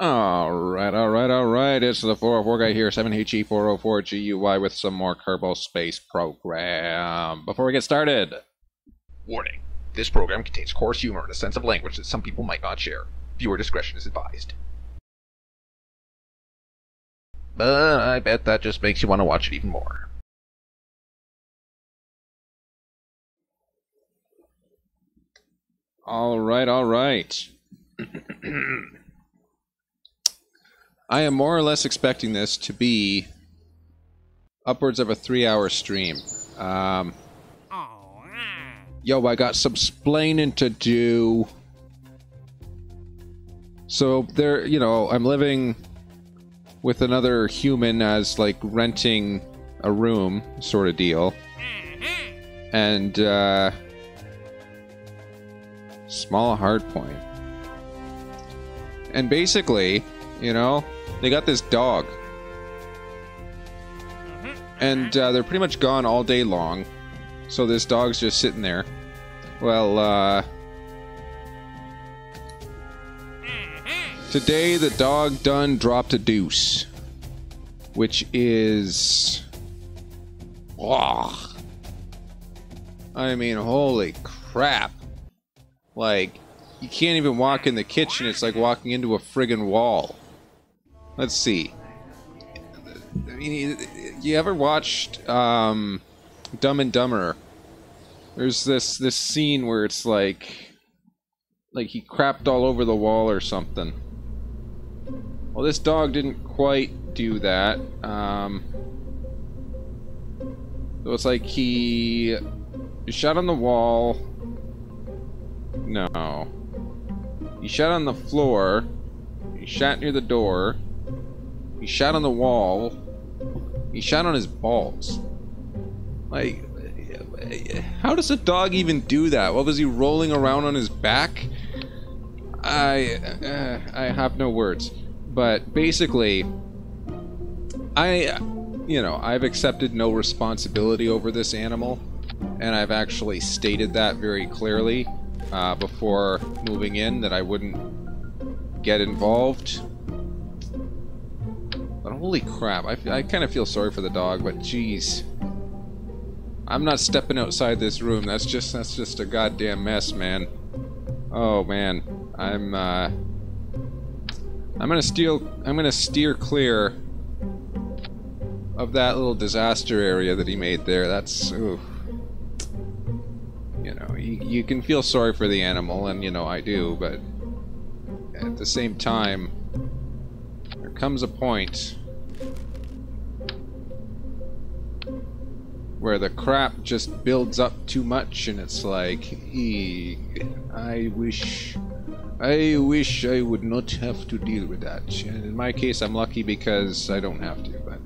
Alright. It's the 404 guy here, 7he404guy with some more Kerbal Space Program. Before we get started, Warning. This program contains coarse humor and a sense of language that some people might not share. Viewer discretion is advised. But I bet that just makes you want to watch it even more. Alright. I am more or less expecting this to be upwards of a 3-hour stream. Yo, I got some splaining to do. So there, I'm living with another human as like renting a room sort of deal. And small hard point. And basically, they got this dog. And they're pretty much gone all day long. So this dog's just sitting there. Well, today the dog done dropped a deuce. Which is... Oh, I mean, holy crap. Like, you can't even walk in the kitchen. It's like walking into a friggin' wall. Let's see. I mean, you ever watched Dumb and Dumber? There's this scene where it's like he crapped all over the wall or something. Well, this dog didn't quite do that. So it's like he shot on the wall. No. He shot on the floor. He shot near the door. He shot on the wall. He shot on his balls. Like, how does a dog even do that? What was he rolling around on his back? I have no words. But basically, I've accepted no responsibility over this animal, and I've actually stated that very clearly before moving in, that I wouldn't get involved. But holy crap, I kind of feel sorry for the dog, but jeez. I'm not stepping outside this room. That's just a goddamn mess, man. Oh man, I'm gonna steer clear of that little disaster area that he made there. That's oof. You can feel sorry for the animal, and I do, but at the same time, there comes a point where the crap just builds up too much, and it's like, I wish I would not have to deal with that. And in my case, I'm lucky because I don't have to, but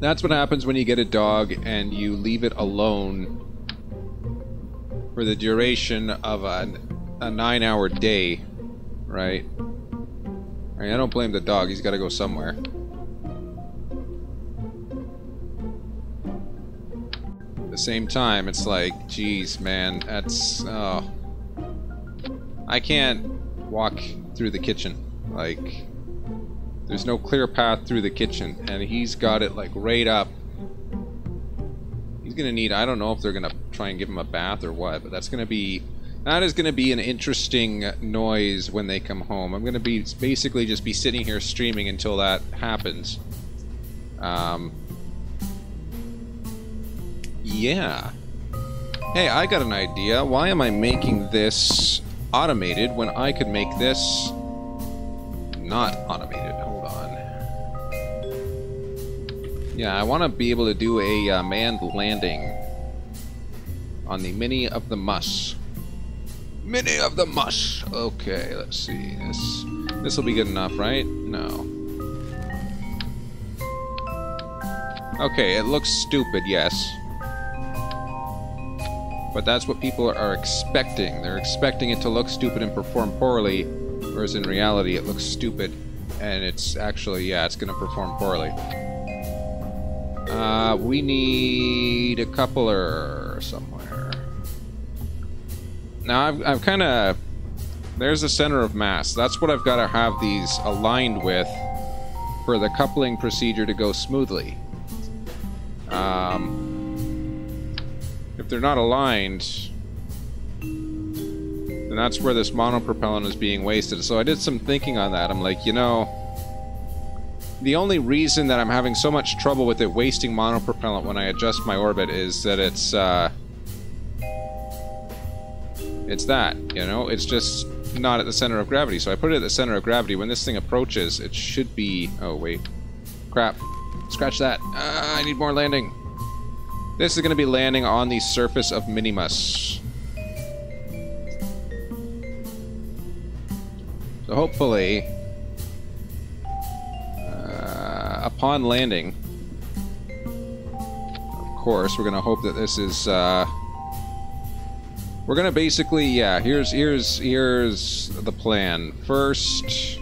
that's what happens when you get a dog and you leave it alone for the duration of a 9-hour day, right? I mean, I don't blame the dog. He's got to go somewhere. At the same time, it's like, geez, man, that's... Oh. I can't walk through the kitchen. Like, there's no clear path through the kitchen, and he's got it, like, right up. He's gonna need... I don't know if they're gonna try and give him a bath or what, but that is gonna be an interesting noise when they come home. I'm gonna be basically just be sitting here streaming until that happens. Yeah. Hey, I got an idea. Why am I making this automated when I could make this not automated? Hold on. Yeah, I want to be able to do a manned landing on the Mini of the Mus. Mini of the Mus. Okay, let's see. This will be good enough, right? No. Okay, it looks stupid, yes. But that's what people are expecting. They're expecting it to look stupid and perform poorly, whereas in reality it looks stupid, and it's actually, yeah, it's gonna perform poorly. We need a coupler somewhere. Now, I've kind of There's the center of mass. That's what I've got to have these aligned with for the coupling procedure to go smoothly. If they're not aligned, then that's where this monopropellant is being wasted. So I did some thinking on that. I'm like, you know, the only reason that I'm having so much trouble with it wasting monopropellant when I adjust my orbit is that it's that, you know, it's just not at the center of gravity. So I put it at the center of gravity. When this thing approaches, it should be... Oh, wait. Crap. Scratch that. I need more landing. This is going to be landing on the surface of Minimus. So hopefully, upon landing, of course, we're going to hope that this is... we're going to basically, yeah, here's the plan. First...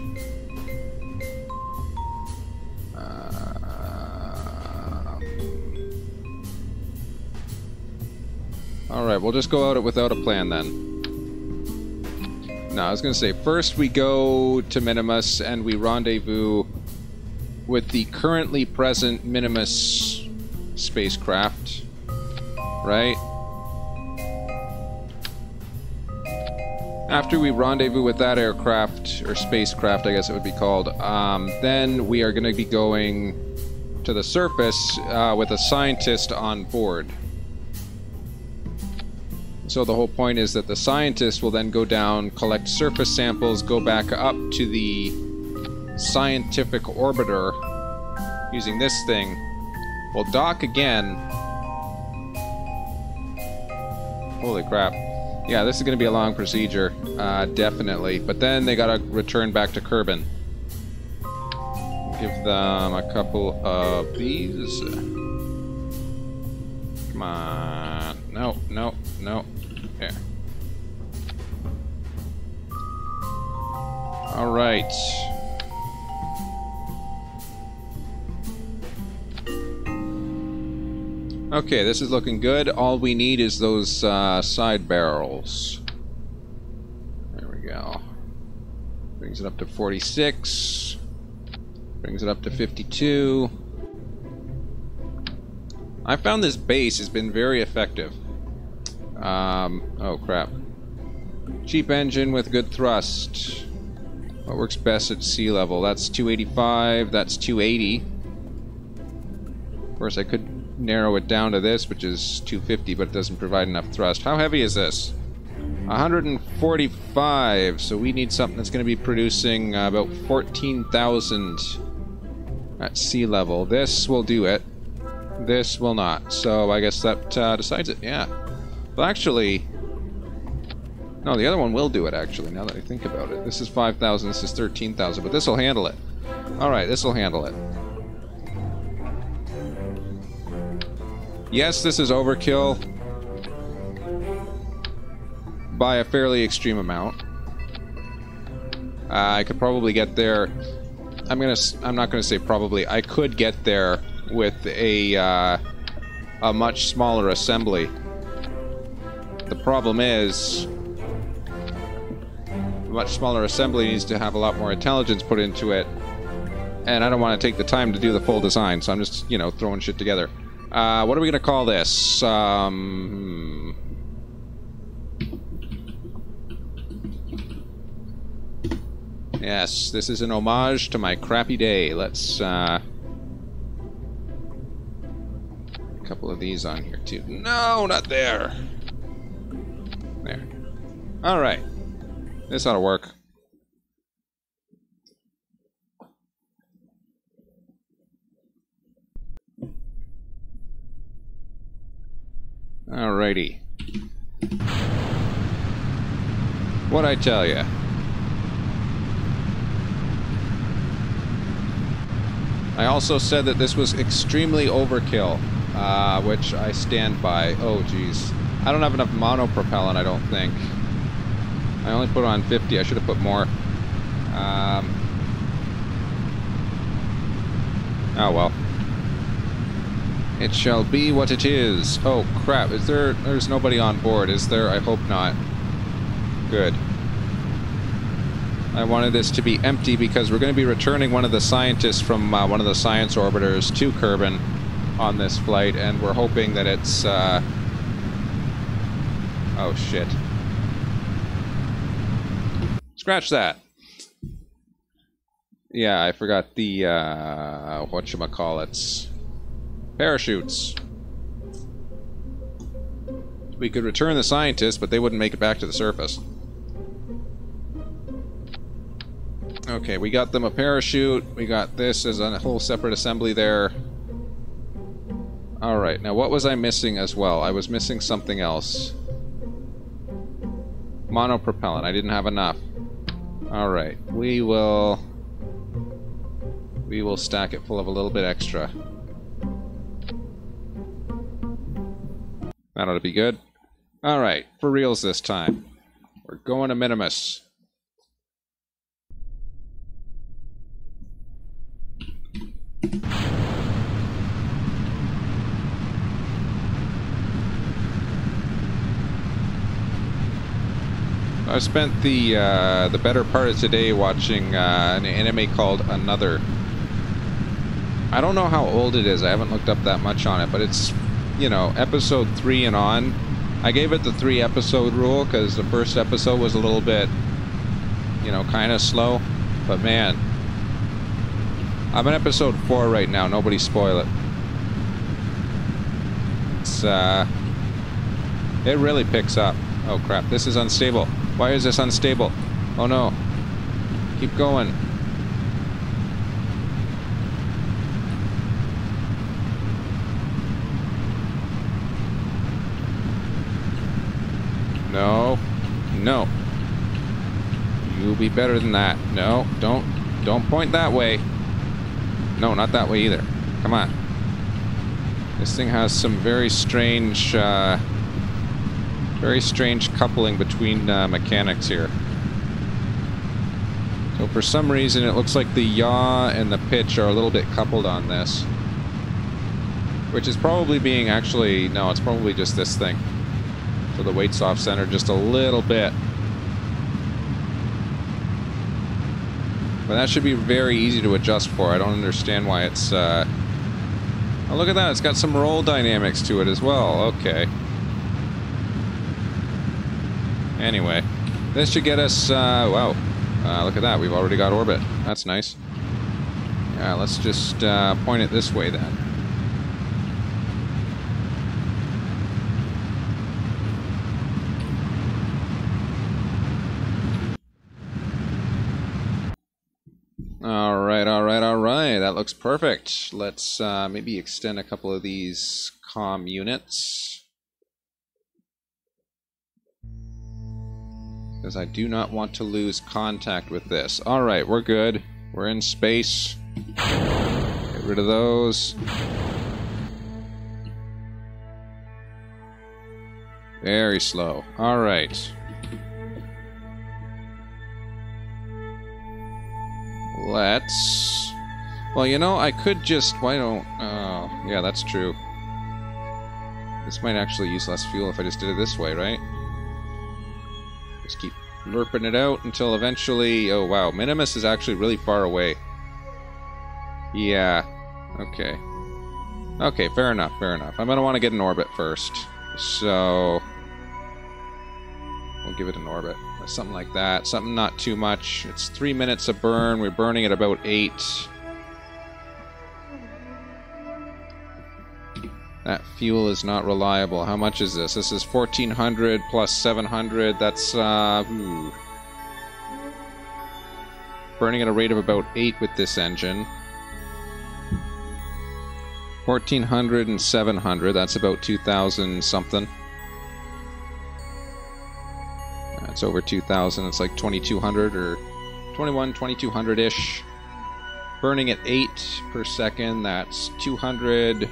Alright, we'll just go at it without a plan then. No, I was going to say, first we go to Minimus and we rendezvous with the currently present Minimus spacecraft, right? After we rendezvous with that aircraft, or spacecraft I guess it would be called, then we are going to be going to the surface with a scientist on board. So the whole point is that the scientist will then go down, collect surface samples, go back up to the scientific orbiter using this thing. We'll dock again. Holy crap. Yeah, this is going to be a long procedure, definitely. But then they gotta return back to Kerbin. Give them a couple of these. Come on. No, no, no. There. All right. Okay, this is looking good. All we need is those side barrels. There we go. Brings it up to 46. Brings it up to 52. I found this base has been very effective. Oh crap. Cheap engine with good thrust. What works best at sea level? That's 285, that's 280. Of course, I could narrow it down to this, which is 250, but it doesn't provide enough thrust. How heavy is this? 145, so we need something that's going to be producing about 14,000 at sea level. This will do it. This will not. So I guess that decides it, yeah. Well, actually... No, the other one will do it, actually, now that I think about it. This is 5,000, this is 13,000, but this will handle it. Alright, this will handle it. Yes, this is overkill by a fairly extreme amount. I could probably get there... I'm not gonna say probably. I could get there with a much smaller assembly. The problem is, a much smaller assembly needs to have a lot more intelligence put into it, and I don't want to take the time to do the full design, so I'm just, you know, throwing shit together. What are we gonna call this? Yes, this is an homage to my crappy day. Let's, a couple of these on here, too. No, not there! There. Alright. This ought to work. Alrighty. What'd I tell ya? I also said that this was extremely overkill, which I stand by. Oh, geez. I don't have enough monopropellant, I don't think. I only put on 50. I should have put more. Oh, well. It shall be what it is. Oh, crap. Is there... There's nobody on board, is there? I hope not. Good. I wanted this to be empty because we're going to be returning one of the scientists from one of the science orbiters to Kerbin on this flight, and we're hoping that it's... oh, shit. Scratch that. Yeah, I forgot the, whatchamacallits. Parachutes. We could return the scientists, but they wouldn't make it back to the surface. Okay, we got them a parachute. We got this as a whole separate assembly there. Alright, now what was I missing as well? I was missing something else. Monopropellant. I didn't have enough. Alright, we will stack it full of a little bit extra. That ought to be good. Alright, for reals this time. We're going to Minimus. I spent the better part of today watching an anime called Another. I don't know how old it is. I haven't looked up that much on it, but it's, you know, episode 3 and on. I gave it the 3-episode rule because the first episode was a little bit, you know, kind of slow. But man, I'm on episode 4 right now. Nobody spoil it. It's it really picks up. Oh crap! This is unstable. Why is this unstable? Oh no! Keep going. No. No. You'll be better than that. No, don't point that way. No, not that way either. Come on. This thing has some very strange coupling between mechanics here. So for some reason it looks like the yaw and the pitch are a little bit coupled on this. Which is probably being actually... no, it's probably just this thing. So the weight's off center just a little bit. But that should be very easy to adjust for. I don't understand why it's... oh, look at that. It's got some roll dynamics to it as well. Okay. Anyway. This should get us... wow. Look at that. We've already got orbit. That's nice. Yeah, let's just point it this way then. Alright, that looks perfect. Let's maybe extend a couple of these comm units. Because I do not want to lose contact with this. Alright, we're good. We're in space. Get rid of those. Very slow. Alright. Let's... well, you know, I could just... why don't... oh, yeah, that's true. This might actually use less fuel if I just did it this way, right? Just keep lurping it out until eventually... oh, wow. Minimus is actually really far away. Yeah. Okay. Okay, fair enough, fair enough. I'm gonna want to get an orbit first. So... we'll give it an orbit. Something like that. Something not too much. It's 3 minutes of burn. We're burning at about 8. That fuel is not reliable. How much is this? This is 1400 plus 700. That's, burning at a rate of about 8 with this engine. 1400 and 700. That's about 2000 something. It's over 2,000. It's like 2,200 or 2200-ish. Burning at 8 per second. That's 200...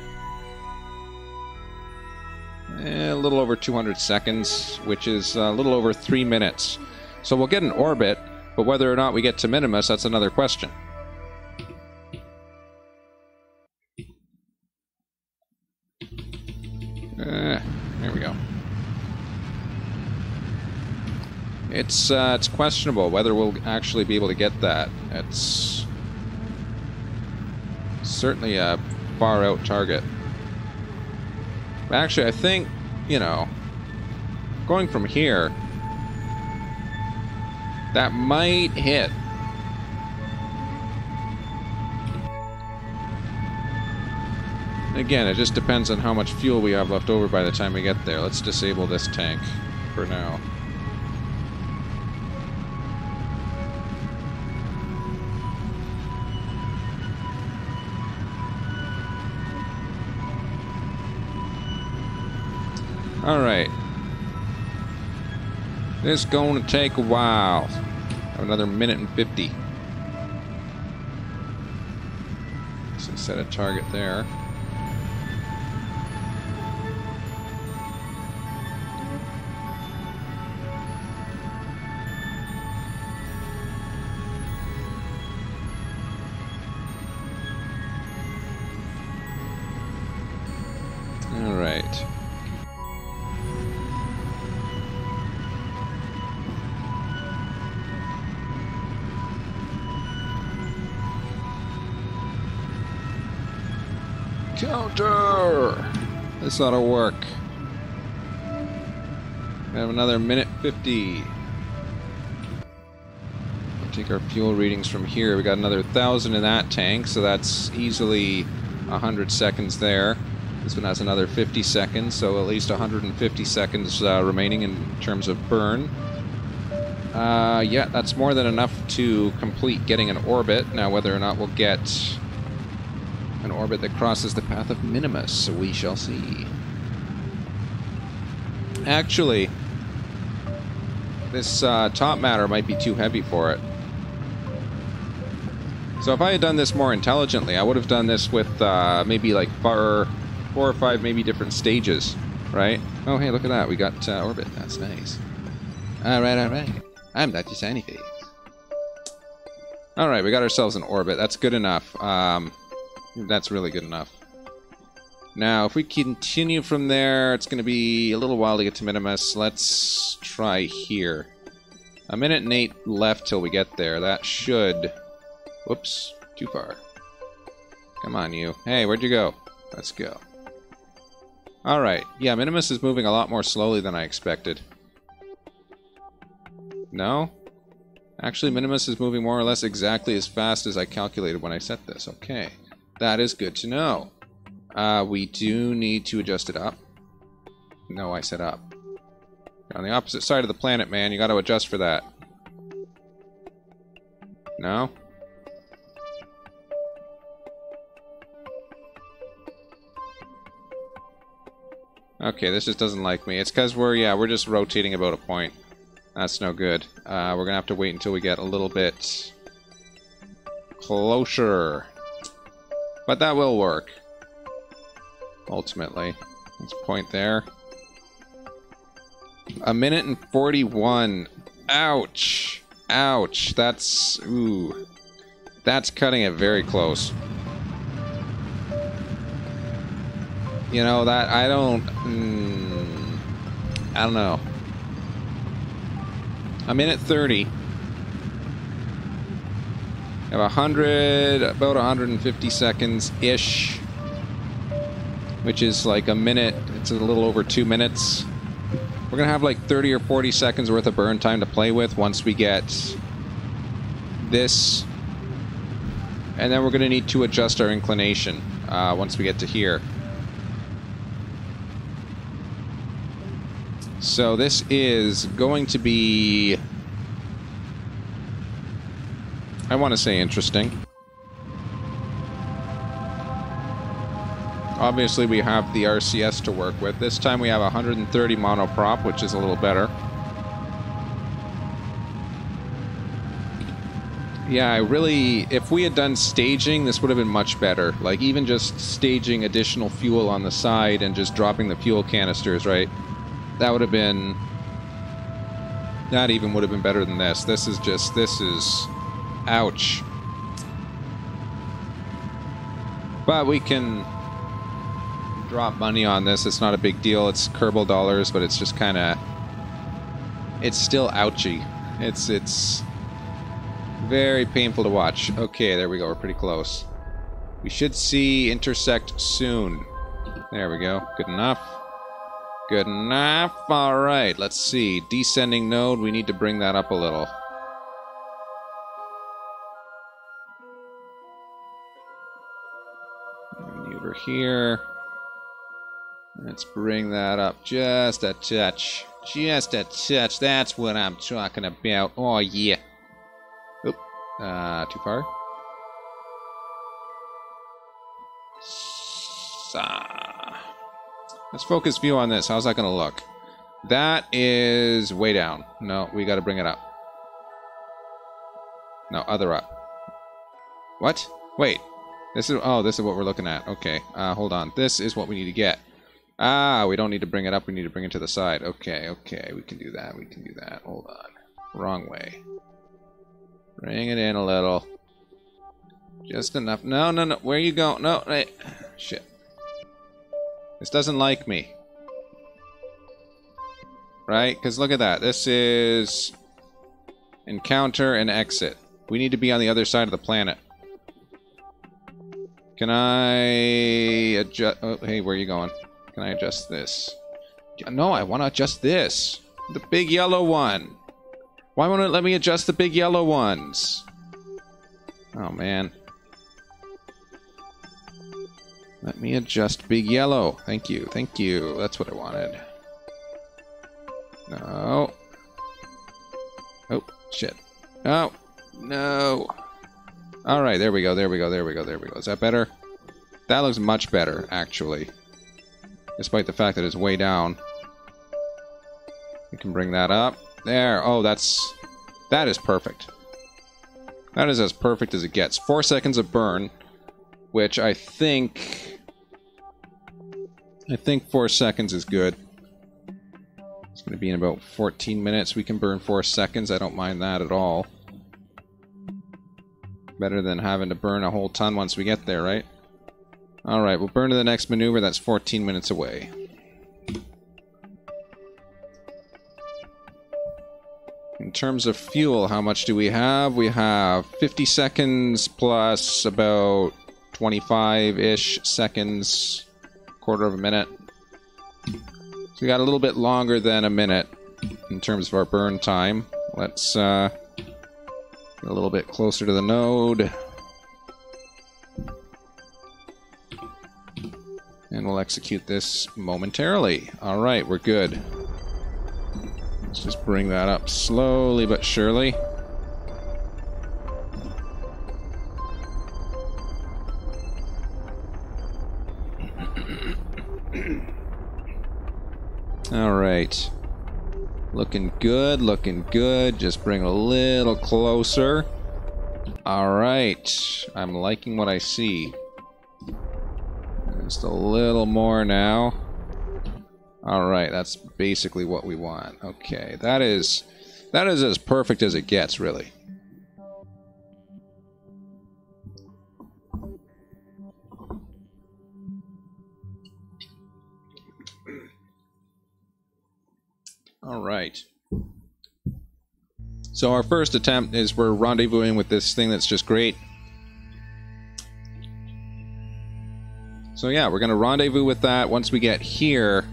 a little over 200 seconds, which is a little over 3 minutes. So we'll get an orbit, but whether or not we get to Minimus, that's another question. There we go. It's questionable whether we'll actually be able to get that. It's certainly a far-out target. Actually, I think, you know, going from here, that might hit. Again, it just depends on how much fuel we have left over by the time we get there. Let's disable this tank for now. Alright. This is going to take a while. Have another minute and 50. So set a target there. Alright. Counter! This ought to work. We have another minute 50. We'll take our fuel readings from here. We got another 1,000 in that tank, so that's easily 100 seconds there. This one has another 50 seconds, so at least 150 seconds remaining in terms of burn. Yeah, that's more than enough to complete getting an orbit. Now, whether or not we'll get an orbit that crosses the path of Minimus, we shall see. Actually, this top matter might be too heavy for it. So if I had done this more intelligently, I would have done this with maybe like 4 or 5 maybe different stages, right? Oh, hey, look at that. We got orbit. That's nice. Alright, alright. I'm Dr. Shinyface. Alright, we got ourselves an orbit. That's good enough. That's really good enough. Now, if we continue from there, it's going to be a little while to get to Minimus. Let's try here. A minute and 8 left till we get there. That should... Whoops. Too far. Come on, you. Hey, where'd you go? Let's go. Alright. Yeah, Minimus is moving a lot more slowly than I expected. No? Actually, Minimus is moving more or less exactly as fast as I calculated when I set this. Okay. That is good to know. We do need to adjust it up. No, I said up. You're on the opposite side of the planet, man. You got to adjust for that. No? Okay, this just doesn't like me. It's because we're just rotating about a point. That's no good. We're going to have to wait until we get a little bit closer. But that will work. Ultimately. Let's point there. A minute and 41. Ouch. Ouch. That's... Ooh. That's cutting it very close. You know, that... I don't know. A minute 30. I have 100, about 150 seconds-ish, which is like a minute. It's a little over 2 minutes. We're going to have like 30 or 40 seconds worth of burn time to play with once we get this. And then we're going to need to adjust our inclination once we get to here. So this is going to be... I want to say interesting. Obviously, we have the RCS to work with. This time we have 130 monoprop, which is a little better. Yeah, I really... If we had done staging, this would have been much better. Like, even just staging additional fuel on the side and just dropping the fuel canisters, right? That would have been... That even would have been better than this. This is just... This is... Ouch. But we can drop money on this. It's not a big deal. It's Kerbal dollars, but it's just kind of it's still ouchy. It's very painful to watch. Okay, there we go. We're pretty close. We should see intersect soon. There we go. Good enough. Good enough. Alright, let's see. Descending node, we need to bring that up a little. Maneuver here. Let's bring that up just a touch. Just a touch. That's what I'm talking about. Oh, yeah. Oop. Too far. Let's focus view on this. How's that going to look? That is way down. No, we got to bring it up. No, other up. What? Wait. This is... Oh, this is what we're looking at. Okay. Hold on. This is what we need to get. We don't need to bring it up. We need to bring it to the side. Okay, okay. We can do that. We can do that. Hold on. Wrong way. Bring it in a little. Just enough. No, no, no. Where you go? No. Hey. Shit. This doesn't like me. Right? Because look at that. This is... encounter and exit. We need to be on the other side of the planet. Can I adjust... Oh, hey, where are you going? Can I adjust this? No, I want to adjust this. The big yellow one. Why won't it let me adjust the big yellow ones? Oh, man. Let me adjust big yellow. Thank you. Thank you. That's what I wanted. No. Oh, shit. No. No. Alright, there we go. There we go. There we go. There we go. Is that better? That looks much better, actually. Despite the fact that it's way down. We can bring that up. There. Oh, that is perfect. That is as perfect as it gets. 4 seconds of burn, which I think 4 seconds is good. It's going to be in about 14 minutes. We can burn 4 seconds. I don't mind that at all. Better than having to burn a whole ton once we get there, right? Alright, we'll burn to the next maneuver. That's 14 minutes away. In terms of fuel, how much do we have? We have 50 seconds plus about 25-ish seconds, quarter of a minute. So we got a little bit longer than a minute in terms of our burn time. Let's get a little bit closer to the node. And we'll execute this momentarily. Alright, we're good. Let's just bring that up slowly but surely. Alright. Looking good, looking good. Just bring a little closer. Alright. I'm liking what I see. Just a little more now. Alright, that's basically what we want. Okay, that is as perfect as it gets, really. Alright. So our first attempt is we're rendezvousing with this thing that's just great. So yeah, we're going to rendezvous with that. Once we get here,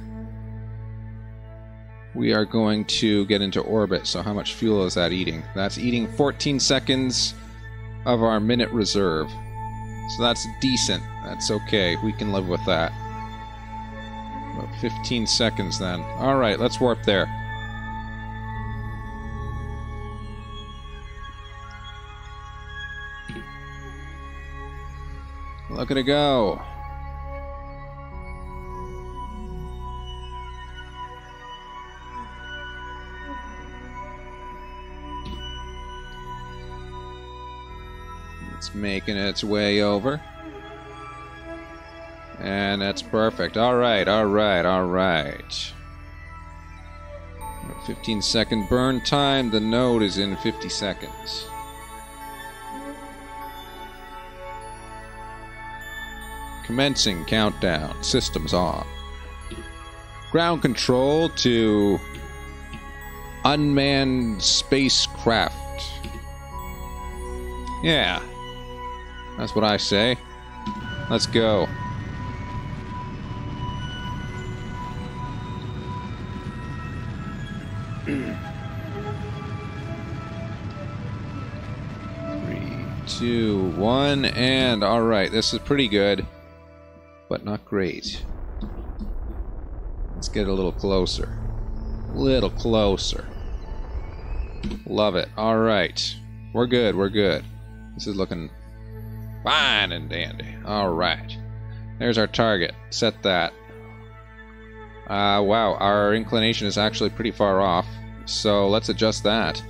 we are going to get into orbit. So how much fuel is that eating? That's eating 14 seconds of our minute reserve. So that's decent. That's okay. We can live with that. About 15 seconds then. Alright, let's warp there. Look at it go. It's making its way over. And that's perfect. Alright, alright, alright. 15-second burn time. The node is in 50 seconds. Commencing countdown. Systems on. Ground control to unmanned spacecraft. Yeah. That's what I say. Let's go. Three, two, one, and alright, this is pretty good, but not great. Let's get a little closer. A little closer. Love it. Alright. We're good, we're good. This is looking fine and dandy. Alright. There's our target. Set that. Wow, our inclination is actually pretty far off. So let's adjust that.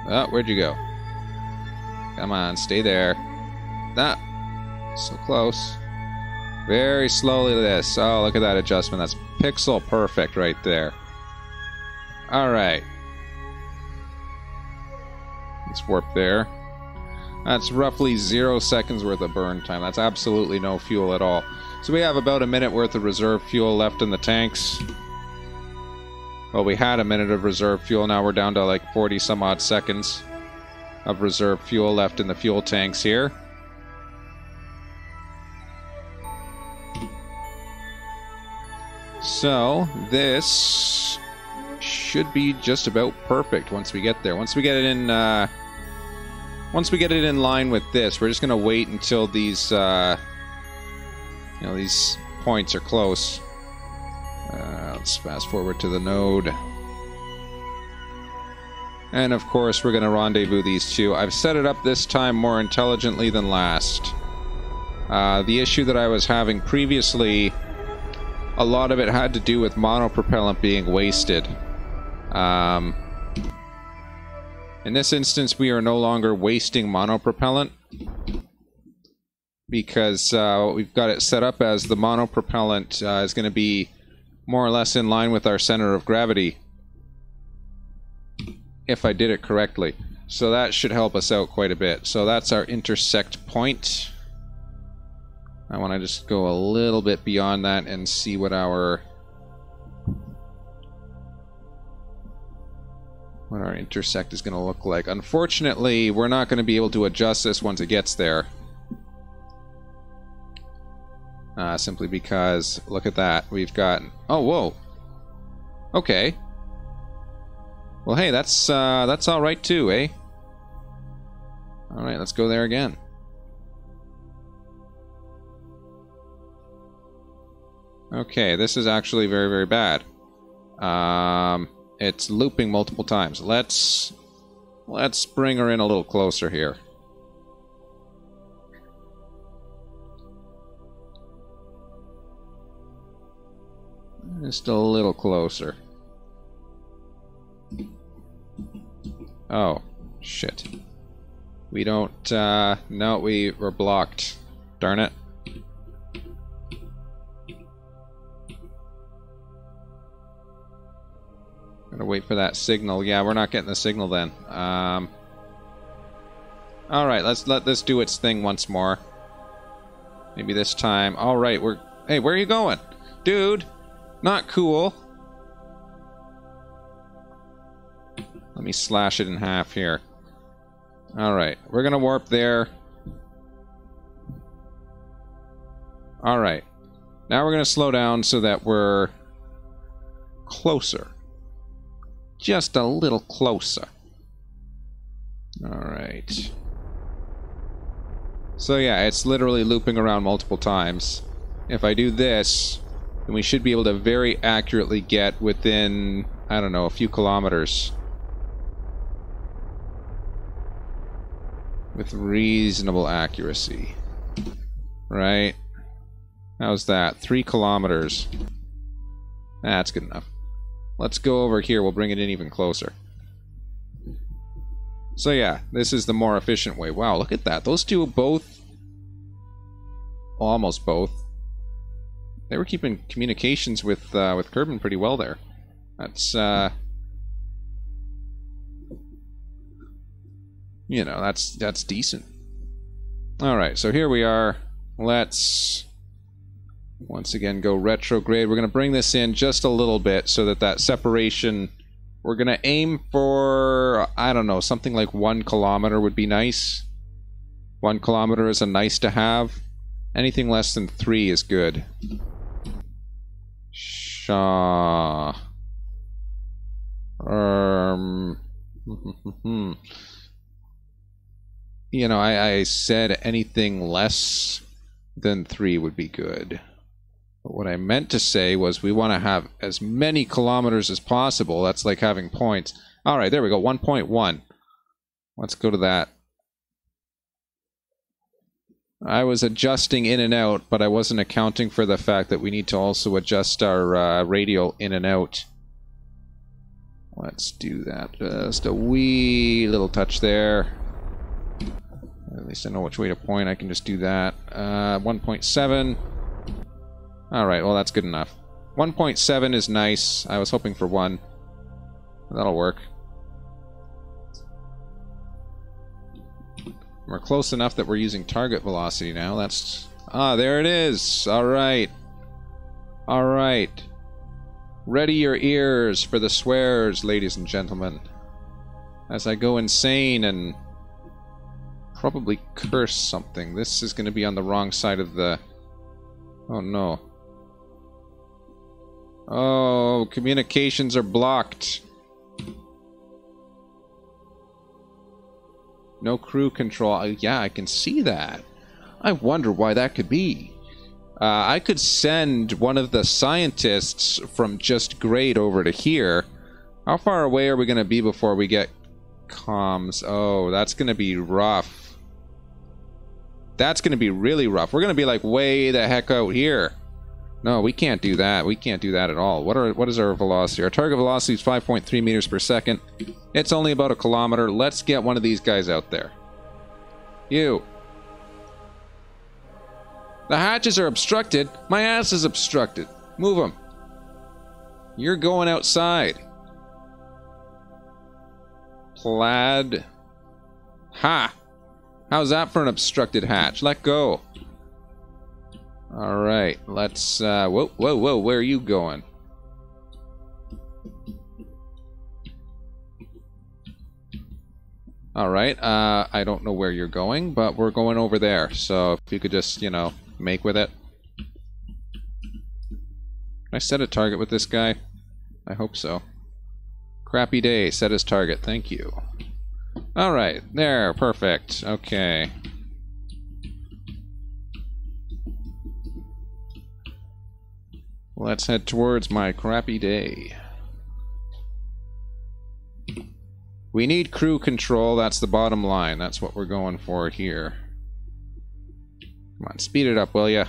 Oh, where'd you go? Come on, stay there. Ah, so close. Very slowly this. Oh, look at that adjustment. That's pixel perfect right there. Alright. Let's warp there. That's roughly 0 seconds worth of burn time. That's absolutely no fuel at all. So we have about a minute worth of reserve fuel left in the tanks. Well, we had a minute of reserve fuel. Now we're down to like 40 some odd seconds of reserve fuel left in the fuel tanks here. So this should be just about perfect once we get there. Once we get it in line with this, we're just gonna wait until these these points are close. Let's fast forward to the node. And of course we're gonna rendezvous these two. I've set it up this time more intelligently than last. The issue that I was having previously, a lot of it had to do with monopropellant being wasted. In this instance, we are no longer wasting monopropellant because we've got it set up as the monopropellant is going to be more or less in line with our center of gravity, if I did it correctly. So that should help us out quite a bit. So that's our intersect point. I want to just go a little bit beyond that and see what our intersect is going to look like. Unfortunately, we're not going to be able to adjust this once it gets there. Simply because, look at that, we've got... Oh, whoa! Okay. Well, hey, that's alright too, eh? Alright, let's go there again. Okay, this is actually very, very bad. It's looping multiple times. Let's bring her in a little closer here. Just a little closer. Oh, shit. We don't, no, we were blocked. Darn it. Gotta wait for that signal. Yeah, we're not getting the signal then. Alright, let's let this do its thing once more. Maybe this time. Alright, we're... Hey, where are you going? Dude! Not cool. Let me slash it in half here. Alright, we're gonna warp there. Alright. Now we're gonna slow down so that we're closer. Just a little closer. Alright. So yeah, it's literally looping around multiple times. If I do this, then we should be able to very accurately get within, I don't know, a few kilometers. With reasonable accuracy. Right? How's that? 3 kilometers. That's good enough. Let's go over here, we'll bring it in even closer. So yeah, this is the more efficient way. Wow, look at that. Those two both... Well, almost both. They were keeping communications with Kerbin pretty well there. That's, you know, that's decent. Alright, so here we are. Let's Once again, go retrograde. We're going to bring this in just a little bit so that that separation... We're going to aim for, I don't know, something like 1 kilometer would be nice. 1 kilometer is a nice to have. Anything less than 3 is good. Shaw. You know, I said anything less than 3 would be good. But what I meant to say was we want to have as many kilometers as possible. That's like having points. All right, there we go, 1.1. Let's go to that. I was adjusting in and out, but I wasn't accounting for the fact that we need to also adjust our radial in and out. Let's do that. Just a wee little touch there. At least I know which way to point. I can just do that. 1.7. Alright, well that's good enough. 1.7 is nice. I was hoping for 1. That'll work. We're close enough that we're using target velocity now. That's... Ah, there it is! Alright. Alright. Ready your ears for the swears, ladies and gentlemen. As I go insane and... probably curse something. This is going to be on the wrong side of the... Oh no. Oh, communications are blocked. No crew control. Yeah, I can see that. I wonder why that could be. I could send one of the scientists from just grade over to here. How far away are we going to be before we get comms? Oh, that's going to be rough. That's going to be really rough. We're going to be like way the heck out here. No, we can't do that. We can't do that at all. What is our velocity? Our target velocity is 5.3 meters per second. It's only about 1 kilometer. Let's get one of these guys out there. You. The hatches are obstructed. My ass is obstructed. Move them. You're going outside. Plaid. Ha! How's that for an obstructed hatch? Let go. Alright, let's, whoa, whoa, whoa, where are you going? Alright, I don't know where you're going, but we're going over there, so if you could just, you know, make with it. Can I set a target with this guy? I hope so. Crappy day, set as target, thank you. Alright, there, perfect, okay. Let's head towards my crappy day. We need crew control, that's the bottom line. That's what we're going for here. Come on, speed it up, will ya?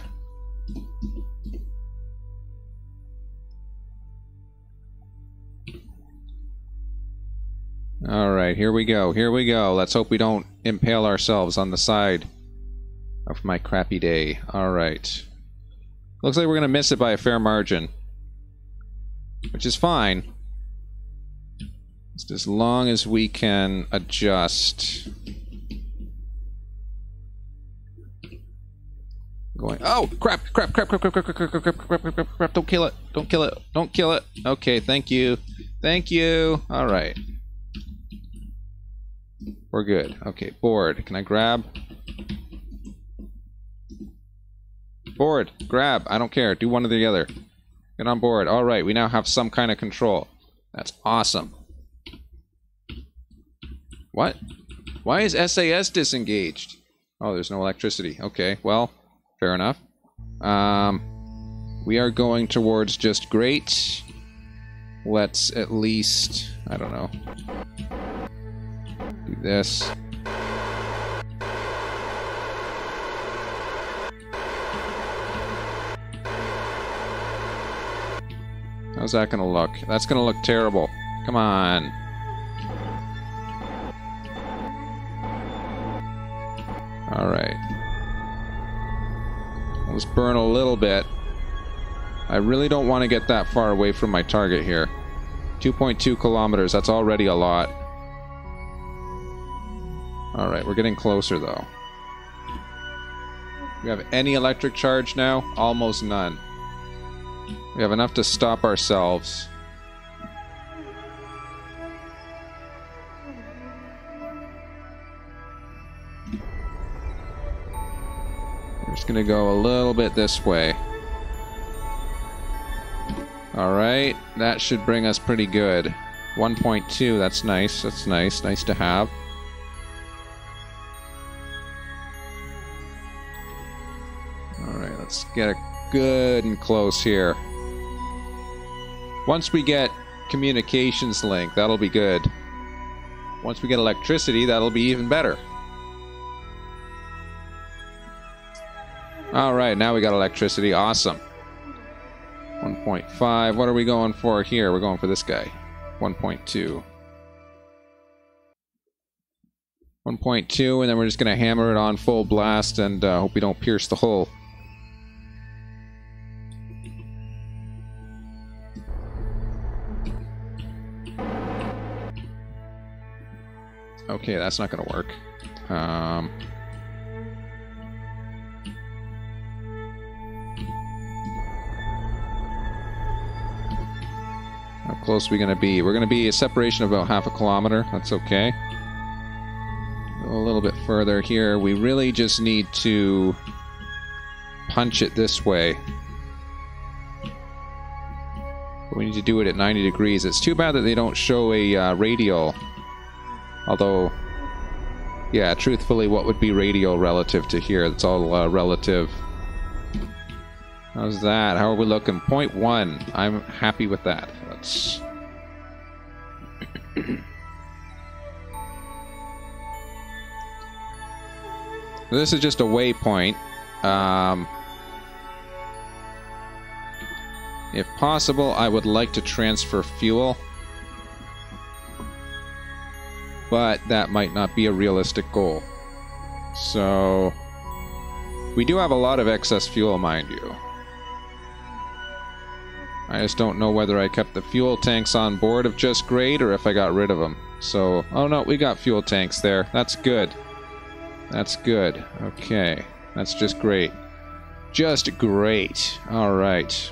Alright, here we go, here we go. Let's hope we don't impale ourselves on the side of my crappy day. Alright. Looks like we're going to miss it by a fair margin. Which is fine. Just as long as we can adjust. Going, oh, crap, crap, crap, crap, crap, crap, crap, crap, crap, crap, crap, crap, crap, don't kill it, don't kill it, don't kill it. Okay, thank you. Thank you. Alright. We're good. Okay, board. Can I grab? Board, grab, I don't care, do one or the other. Get on board. Alright, we now have some kind of control. That's awesome. What? Why is SAS disengaged? Oh, there's no electricity. Okay, well, fair enough. We are going towards just great. Let's at least, I don't know, do this. How's that gonna look? That's gonna look terrible. Come on. Alright. Let's burn a little bit. I really don't want to get that far away from my target here. 2.2 kilometers, that's already a lot. Alright, we're getting closer though. We have any electric charge now? Almost none. We have enough to stop ourselves. We're just gonna go a little bit this way. Alright, that should bring us pretty good. 1.2, that's nice, that's nice. Nice to have. Alright, let's get it good and close here. Once we get communications link, that'll be good. Once we get electricity, that'll be even better. Alright, now we got electricity. Awesome. 1.5. What are we going for here? We're going for this guy. 1.2. 1.2, and then we're just going to hammer it on full blast and hope we don't pierce the hull. Okay, that's not going to work. How close are we going to be? We're going to be a separation of about half a kilometer. That's okay. Go a little bit further here. We really just need to punch it this way. We need to do it at 90 degrees. It's too bad that they don't show a radial. Although, yeah, truthfully, what would be radial relative to here? It's all relative. How's that? How are we looking? 0.1. I'm happy with that. Let's... This is just a waypoint. If possible, I would like to transfer fuel. But that might not be a realistic goal. So... we do have a lot of excess fuel, mind you. I just don't know whether I kept the fuel tanks on board of just great or if I got rid of them. So, oh no, we got fuel tanks there. That's good. That's good. Okay. That's just great. Just great. Alright.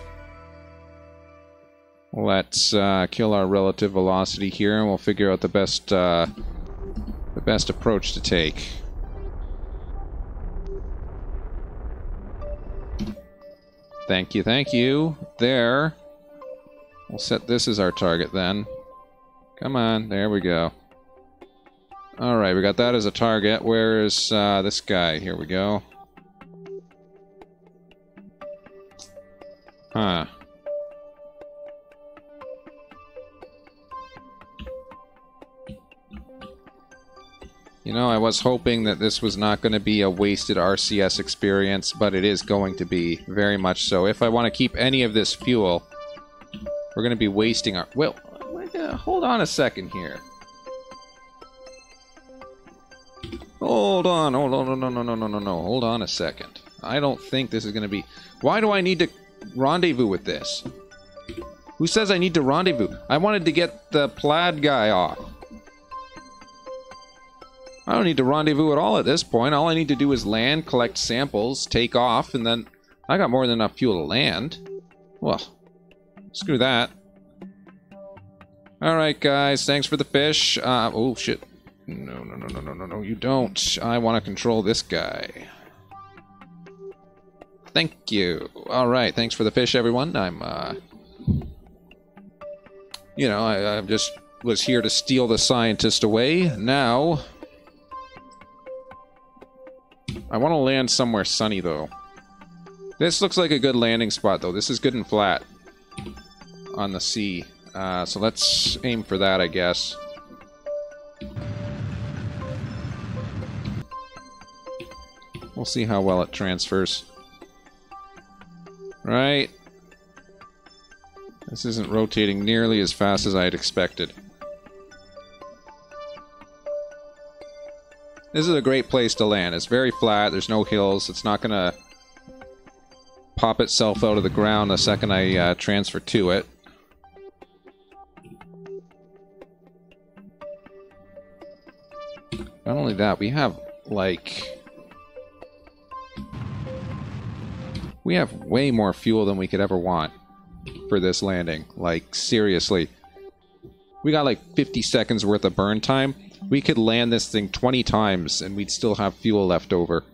Let's kill our relative velocity here and we'll figure out the best approach to take. Thank you, thank you. There. We'll set this as our target then. Come on, there we go. Alright, we got that as a target. Where is this guy? Here we go. Huh. You know, I was hoping that this was not going to be a wasted RCS experience, but it is going to be, very much so. If I want to keep any of this fuel, we're going to be wasting our... Well, hold on a second here. Hold on, no, hold on a second. I don't think this is going to be... Why do I need to rendezvous with this? Who says I need to rendezvous? I wanted to get the plaid guy off. I don't need to rendezvous at all at this point. All I need to do is land, collect samples, take off, and then I got more than enough fuel to land. Well, screw that. Alright, guys, thanks for the fish. Oh, shit. No, you don't. I want to control this guy. Thank you. Alright, thanks for the fish, everyone. I'm, you know, I just was here to steal the scientist away. Now... I want to land somewhere sunny, though. This looks like a good landing spot, though. This is good and flat on the sea. So let's aim for that, I guess. We'll see how well it transfers. Right. This isn't rotating nearly as fast as I had expected. This is a great place to land. It's very flat, there's no hills, it's not gonna pop itself out of the ground the second I transfer to it. Not only that, we have, like... we have way more fuel than we could ever want. for this landing. Like, seriously. We got like 50 seconds worth of burn time. We could land this thing 20 times and we'd still have fuel left over.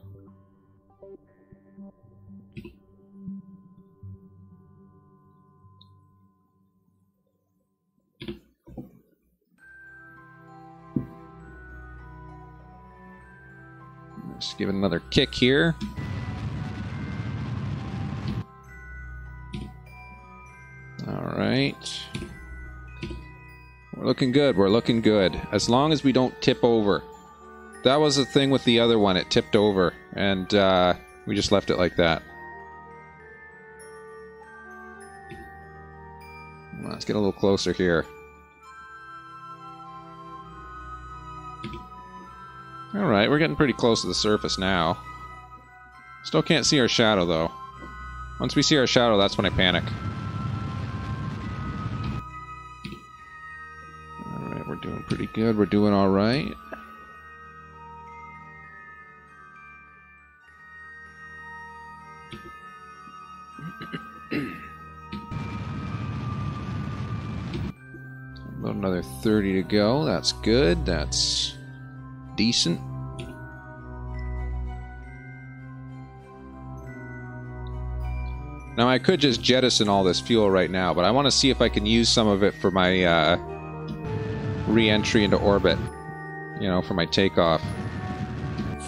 Just give it another kick here. Alright. We're looking good, we're looking good. As long as we don't tip over. That was the thing with the other one, it tipped over. And we just left it like that. Let's get a little closer here. Alright, we're getting pretty close to the surface now. Still can't see our shadow, though. Once we see our shadow, that's when I panic. Alright, we're doing pretty good. We're doing alright. About another 30 to go. That's good. That's decent. Now I could just jettison all this fuel right now, but I want to see if I can use some of it for my re-entry into orbit. You know, for my takeoff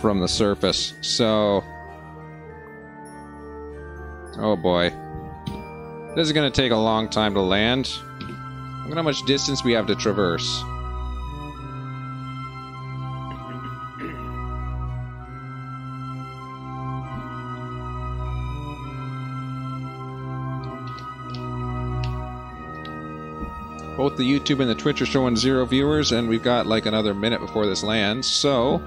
from the surface. So... oh boy. This is going to take a long time to land. Look at how much distance we have to traverse. Both the YouTube and the Twitch are showing 0 viewers, and we've got like another minute before this lands, so...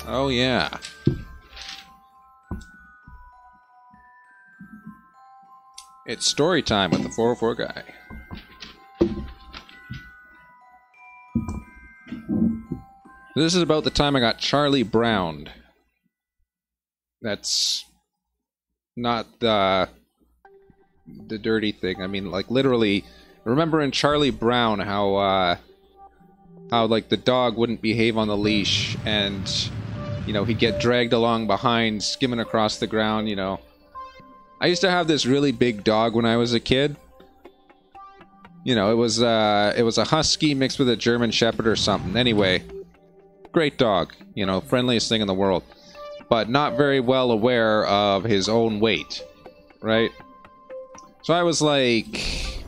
oh yeah. It's story time with the 404 guy. This is about the time I got Charlie Browned. That's not the dirty thing. I mean, like, literally, remember in Charlie Brown how like the dog wouldn't behave on the leash and, you know, he'd get dragged along behind, skimming across the ground, you know. I used to have this really big dog when I was a kid. You know, it was a husky mixed with a German Shepherd or something. Anyway, great dog, you know, friendliest thing in the world. But not very well aware of his own weight, right? So I was like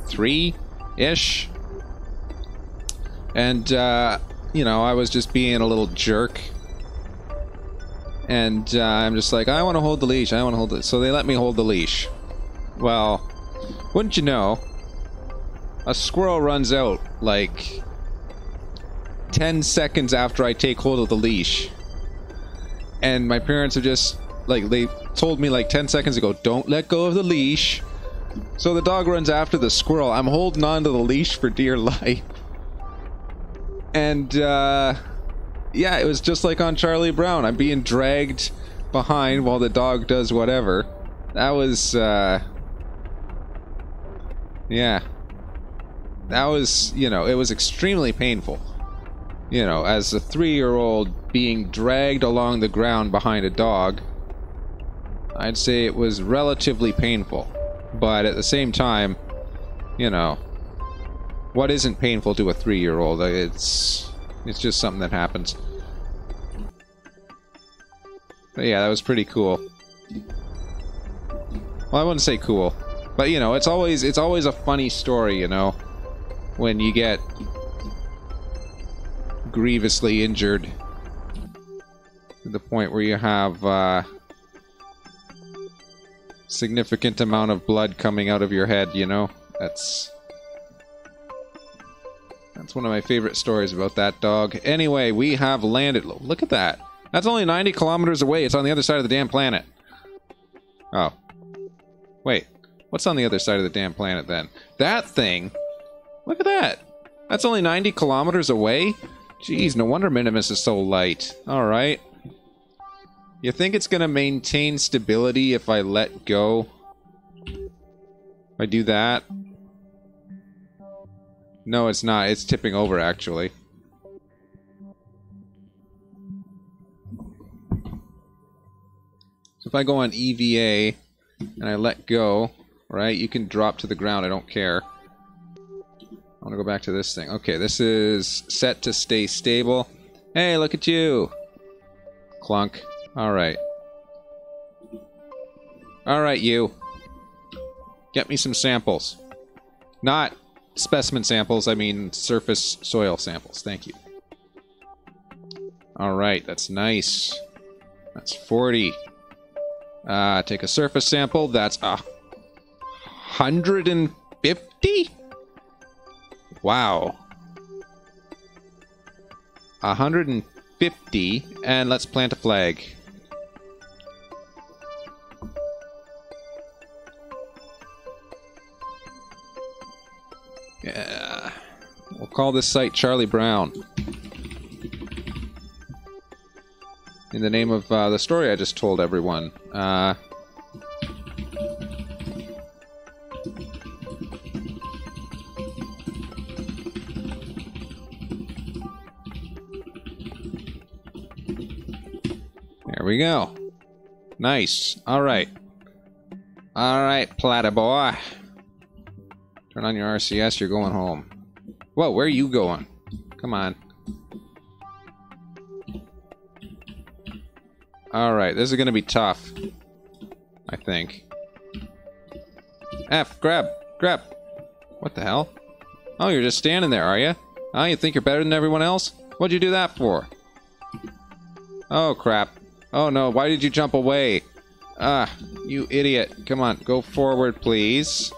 3-ish. And, you know, I was just being a little jerk. And I'm just like, I want to hold the leash, I want to hold it. So they let me hold the leash. Well, wouldn't you know, a squirrel runs out, like, 10 seconds after I take hold of the leash. And my parents are just, like, they told me like 10 seconds ago, don't let go of the leash. So the dog runs after the squirrel. I'm holding on to the leash for dear life. And, yeah, it was just like on Charlie Brown. I'm being dragged behind while the dog does whatever. That was, yeah. That was, you know, it was extremely painful. You know, as a 3-year-old being dragged along the ground behind a dog, I'd say it was relatively painful. But at the same time, you know, what isn't painful to a 3-year-old? It's just something that happens. But yeah, that was pretty cool. Well, I wouldn't say cool, but you know, it's always a funny story, you know, when you get grievously injured to the point where you have significant amount of blood coming out of your head, you know? That's one of my favorite stories about that dog. Anyway, we have landed. Look at that. That's only 90 kilometers away. It's on the other side of the damn planet. Oh. Wait. What's on the other side of the damn planet then? That thing. Look at that. That's only 90 kilometers away. Jeez, no wonder Minimus is so light. Alright. You think it's gonna maintain stability if I let go? If I do that? No, it's not. It's tipping over, actually. So if I go on EVA and I let go, right, you can drop to the ground. I don't care. I want to go back to this thing. Okay, this is set to stay stable. Hey, look at you! Clunk. Alright. Alright, you. Get me some samples. Not specimen samples, I mean surface soil samples. Thank you. Alright, that's nice. That's 40. Take a surface sample. That's 150? Wow. 150, and let's plant a flag. Yeah. We'll call this site Charlie Brown. In the name of the story I just told everyone. There we go. Nice. Alright. Alright, Platter boy. Turn on your RCS, you're going home. Whoa, where are you going? Come on. Alright, this is gonna be tough. I think. F, grab! Grab! What the hell? Oh, you're just standing there, are you? Oh, you think you're better than everyone else? What'd you do that for? Oh, crap. Oh no, why did you jump away? Ah, you idiot. Come on, go forward, please.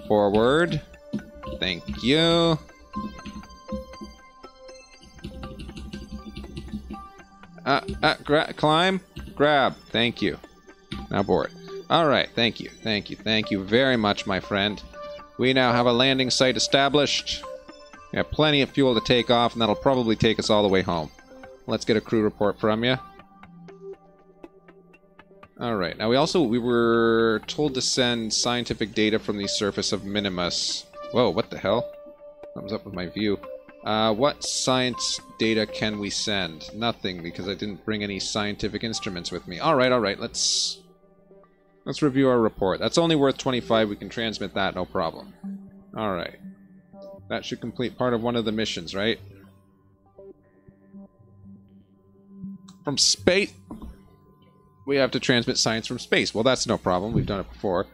Forward. Thank you. Climb. Grab. Thank you. Now board. Alright, thank you. Thank you. Thank you very much, my friend. We now have a landing site established. We have plenty of fuel to take off, and that'll probably take us all the way home. Let's get a crew report from you. Alright, now we were told to send scientific data from the surface of Minimus. Whoa, what the hell? Something's up with my view. What science data can we send? Nothing, because I didn't bring any scientific instruments with me. Alright, let's review our report. That's only worth 25, we can transmit that, no problem. Alright. That should complete part of one of the missions, right? From space... We have to transmit science from space. Well, that's no problem. We've done it before.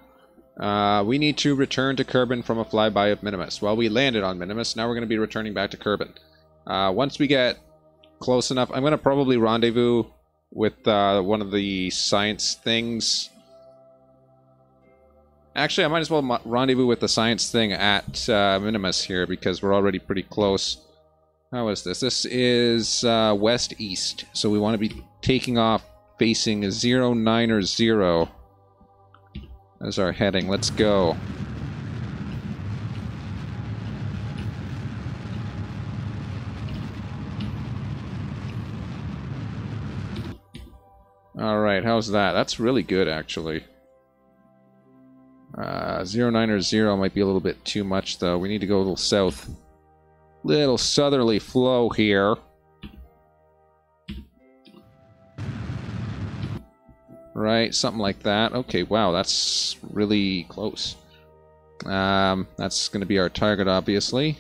We need to return to Kerbin from a flyby of Minimus. Well, we landed on Minimus. Now we're going to be returning back to Kerbin. Once we get close enough, I'm going to probably rendezvous with one of the science things. Actually, I might as well rendezvous with the science thing at Minimus here, because we're already pretty close. How is this? This is west-east, so we want to be taking off facing 090 as our heading. Let's go. Alright, how's that? That's really good, actually. 090 might be a little bit too much, though. We need to go a little south. Little southerly flow here. Right, something like that. Okay, wow, that's really close. That's going to be our target, obviously.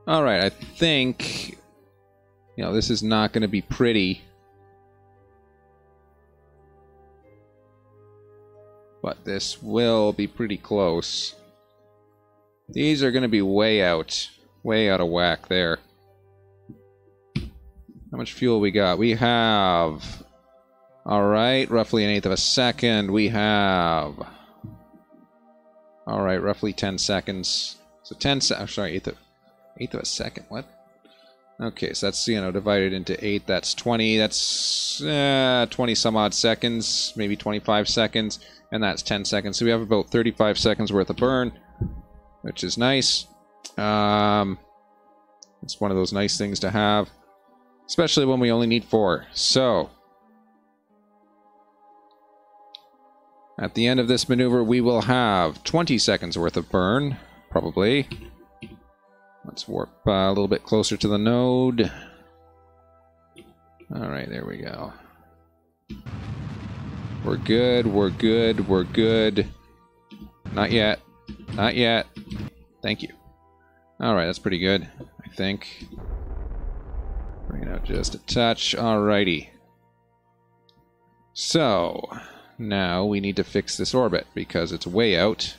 Alright, I think... You know, this is not going to be pretty. But this will be pretty close. These are going to be way out of whack there. How much fuel we got? We have... Alright, roughly 1/8 of a second. We have... Alright, roughly 10 seconds. So 10 seconds... Oh, sorry, 1/8 of a second. What? Okay, so that's, you know, divided into 8. That's 20. That's 20 some odd seconds. Maybe 25 seconds. And that's 10 seconds. So we have about 35 seconds worth of burn. which is nice. It's one of those nice things to have, especially when we only need 4. So, at the end of this maneuver, we will have 20 seconds worth of burn, probably. Let's warp a little bit closer to the node. Alright, there we go. We're good, we're good, we're good. Not yet. Not yet. Thank you. Alright, that's pretty good, I think. Bring it out just a touch. Alrighty. So, now we need to fix this orbit, because it's way out.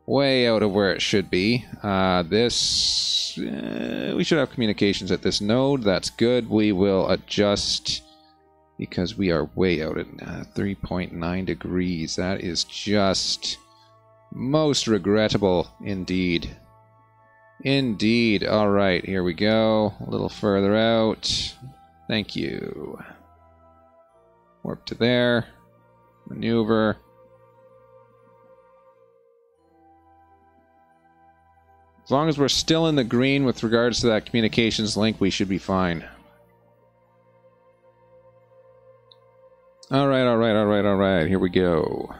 Way out of where it should be. We should have communications at this node. That's good. We will adjust, because we are way out at 3.9 degrees. That is just most regrettable indeed. Indeed. Alright, here we go. A little further out. Thank you. Warp to there. Maneuver. As long as we're still in the green with regards to that communications link, we should be fine. Alright, alright, alright, alright. Here we go.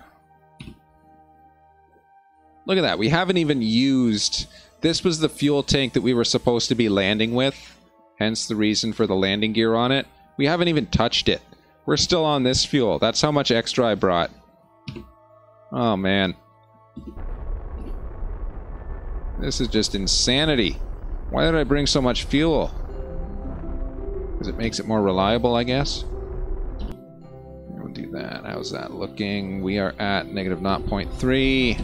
Look at that. We haven't even used... This was the fuel tank that we were supposed to be landing with. Hence the reason for the landing gear on it. We haven't even touched it. We're still on this fuel. That's how much extra I brought. Oh, man. This is just insanity. Why did I bring so much fuel? Because it makes it more reliable, I guess. We'll do that. How's that looking? We are at negative 0.3.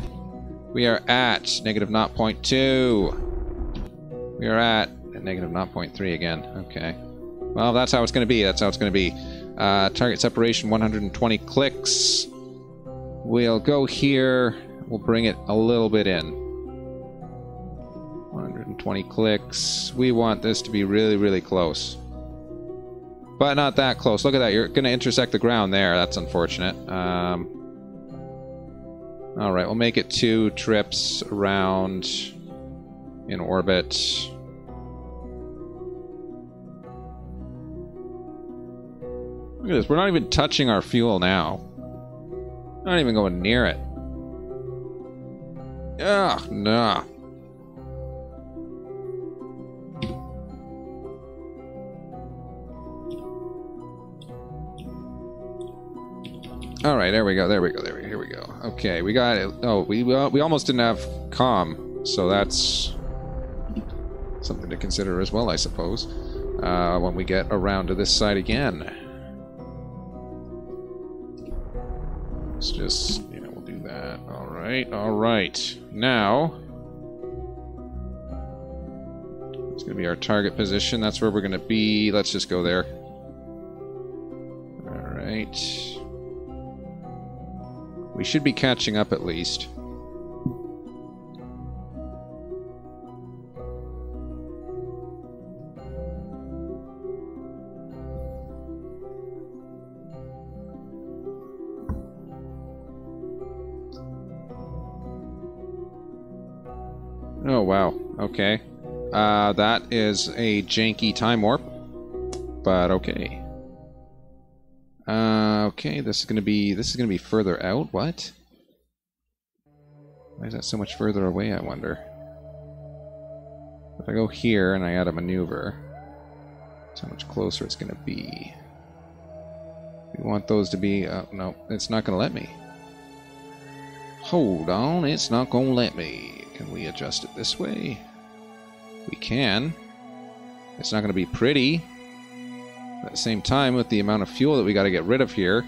We are at negative 0.2. We are at negative 0.3 again. Okay. Well, that's how it's going to be. That's how it's going to be. Target separation, 120 clicks. We'll go here. We'll bring it a little bit in. 120 clicks. We want this to be really, really close. But not that close. Look at that. You're going to intersect the ground there. That's unfortunate. Alright, we'll make it 2 trips around in orbit. Look at this. We're not even touching our fuel now. Not even going near it. Ugh, nah. Alright, there we go, there we go, there we go, here we go. Okay, we got it. Oh, we almost didn't have comm, so that's something to consider as well, I suppose, when we get around to this side again. Let's just, you know, we'll do that. Alright, alright. Now, it's going to be our target position. That's where we're going to be. Let's just go there. Alright. We should be catching up at least. Oh, wow. Okay. That is a janky time warp. But okay. Okay, this is gonna be further out. What? Why is that so much further away, I wonder? If I go here and I add a maneuver, that's how much closer it's gonna be. We want those to be... no, it's not gonna let me. Hold on, it's not gonna let me. Can we adjust it this way? We can. It's not gonna be pretty. At the same time, with the amount of fuel that we got to get rid of here,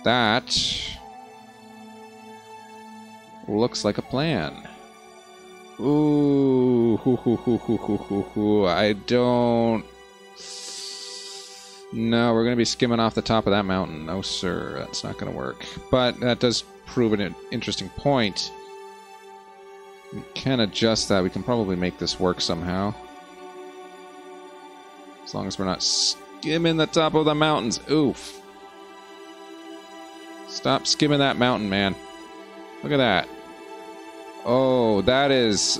that looks like a plan. Ooh, I don't... No, we're going to be skimming off the top of that mountain. No, sir, that's not going to work. But that does prove an interesting point. We can adjust that. We can probably make this work somehow. As long as we're not skimming the top of the mountains. Oof. Stop skimming that mountain, man. Look at that. Oh, that is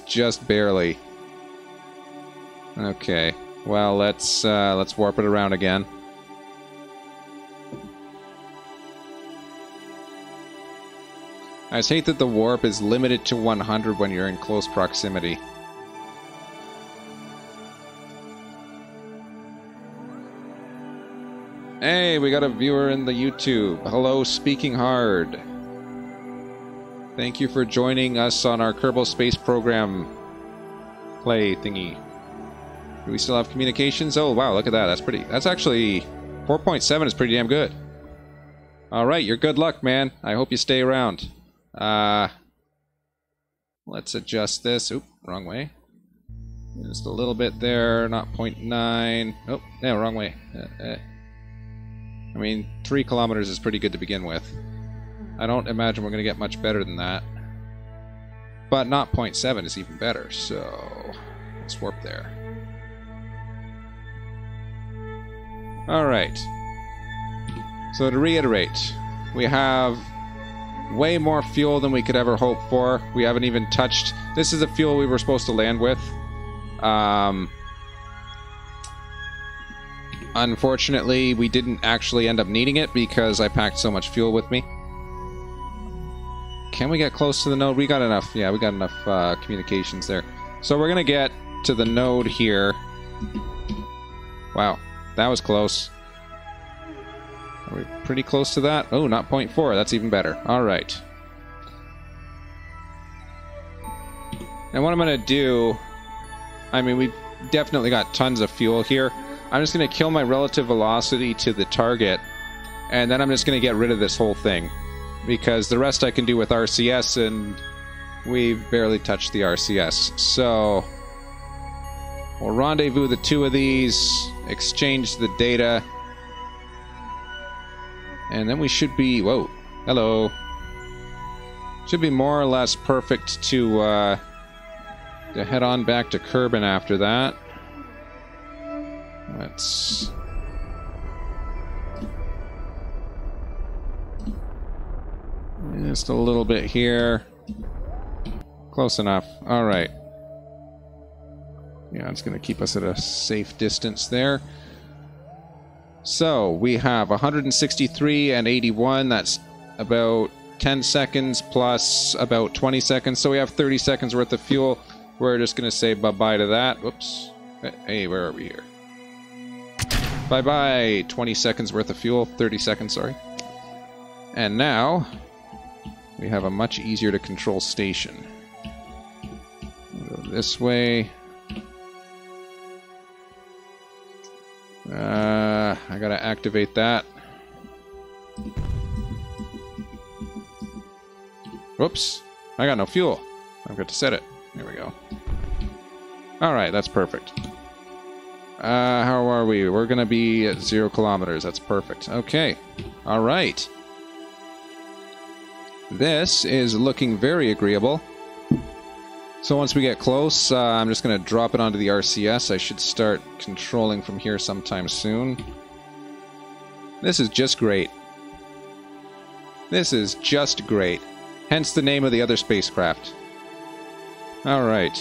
just barely. Okay. Well, let's warp it around again. I just hate that the warp is limited to 100 when you're in close proximity. Hey, we got a viewer in the YouTube. Hello, Speaking Hard. Thank you for joining us on our Kerbal Space Program play thingy. Do we still have communications? Oh, wow, look at that. That's pretty. That's actually... 4.7 is pretty damn good. Alright, you're good luck, man. I hope you stay around. Let's adjust this. Oop, wrong way. Just a little bit there, not 0.9. Oh, no, wrong way. I mean, 3 kilometers is pretty good to begin with. I don't imagine we're going to get much better than that. But not 0.7 is even better, so let's warp there. Alright. So to reiterate, we have way more fuel than we could ever hope for. We haven't even touched... This is the fuel we were supposed to land with. Unfortunately, we didn't actually end up needing it because I packed so much fuel with me. Can we get close to the node? We got enough. Yeah, we got enough communications there. So we're going to get to the node here. Wow, that was close. Are we pretty close to that? Oh, not 0.4. That's even better. All right. And what I'm going to do... I mean, we've definitely got tons of fuel here. I'm just going to kill my relative velocity to the target, and then I'm just going to get rid of this whole thing. Because the rest I can do with RCS, and we've barely touched the RCS. So, we'll rendezvous the 2 of these, exchange the data, and then we should be... Whoa. Hello. Should be more or less perfect to head on back to Kerbin after that. Let's... Just a little bit here. Close enough. Alright. Yeah, it's going to keep us at a safe distance there. So, we have 163 and 81. That's about 10 seconds plus about 20 seconds. So we have 30 seconds worth of fuel. We're just going to say bye-bye to that. Whoops. Hey, where are we here? Bye-bye. 20 seconds worth of fuel. 30 seconds, sorry. And now, we have a much easier to control station. We'll go this way. I gotta activate that. Whoops. I got no fuel. I've got to set it. There we go. Alright, that's perfect. How are we? We're gonna be at 0 kilometers. That's perfect. Okay. Alright. This is looking very agreeable. So once we get close, I'm just going to drop it onto the RCS. I should start controlling from here sometime soon. This is just great. This is just great. Hence the name of the other spacecraft. Alright.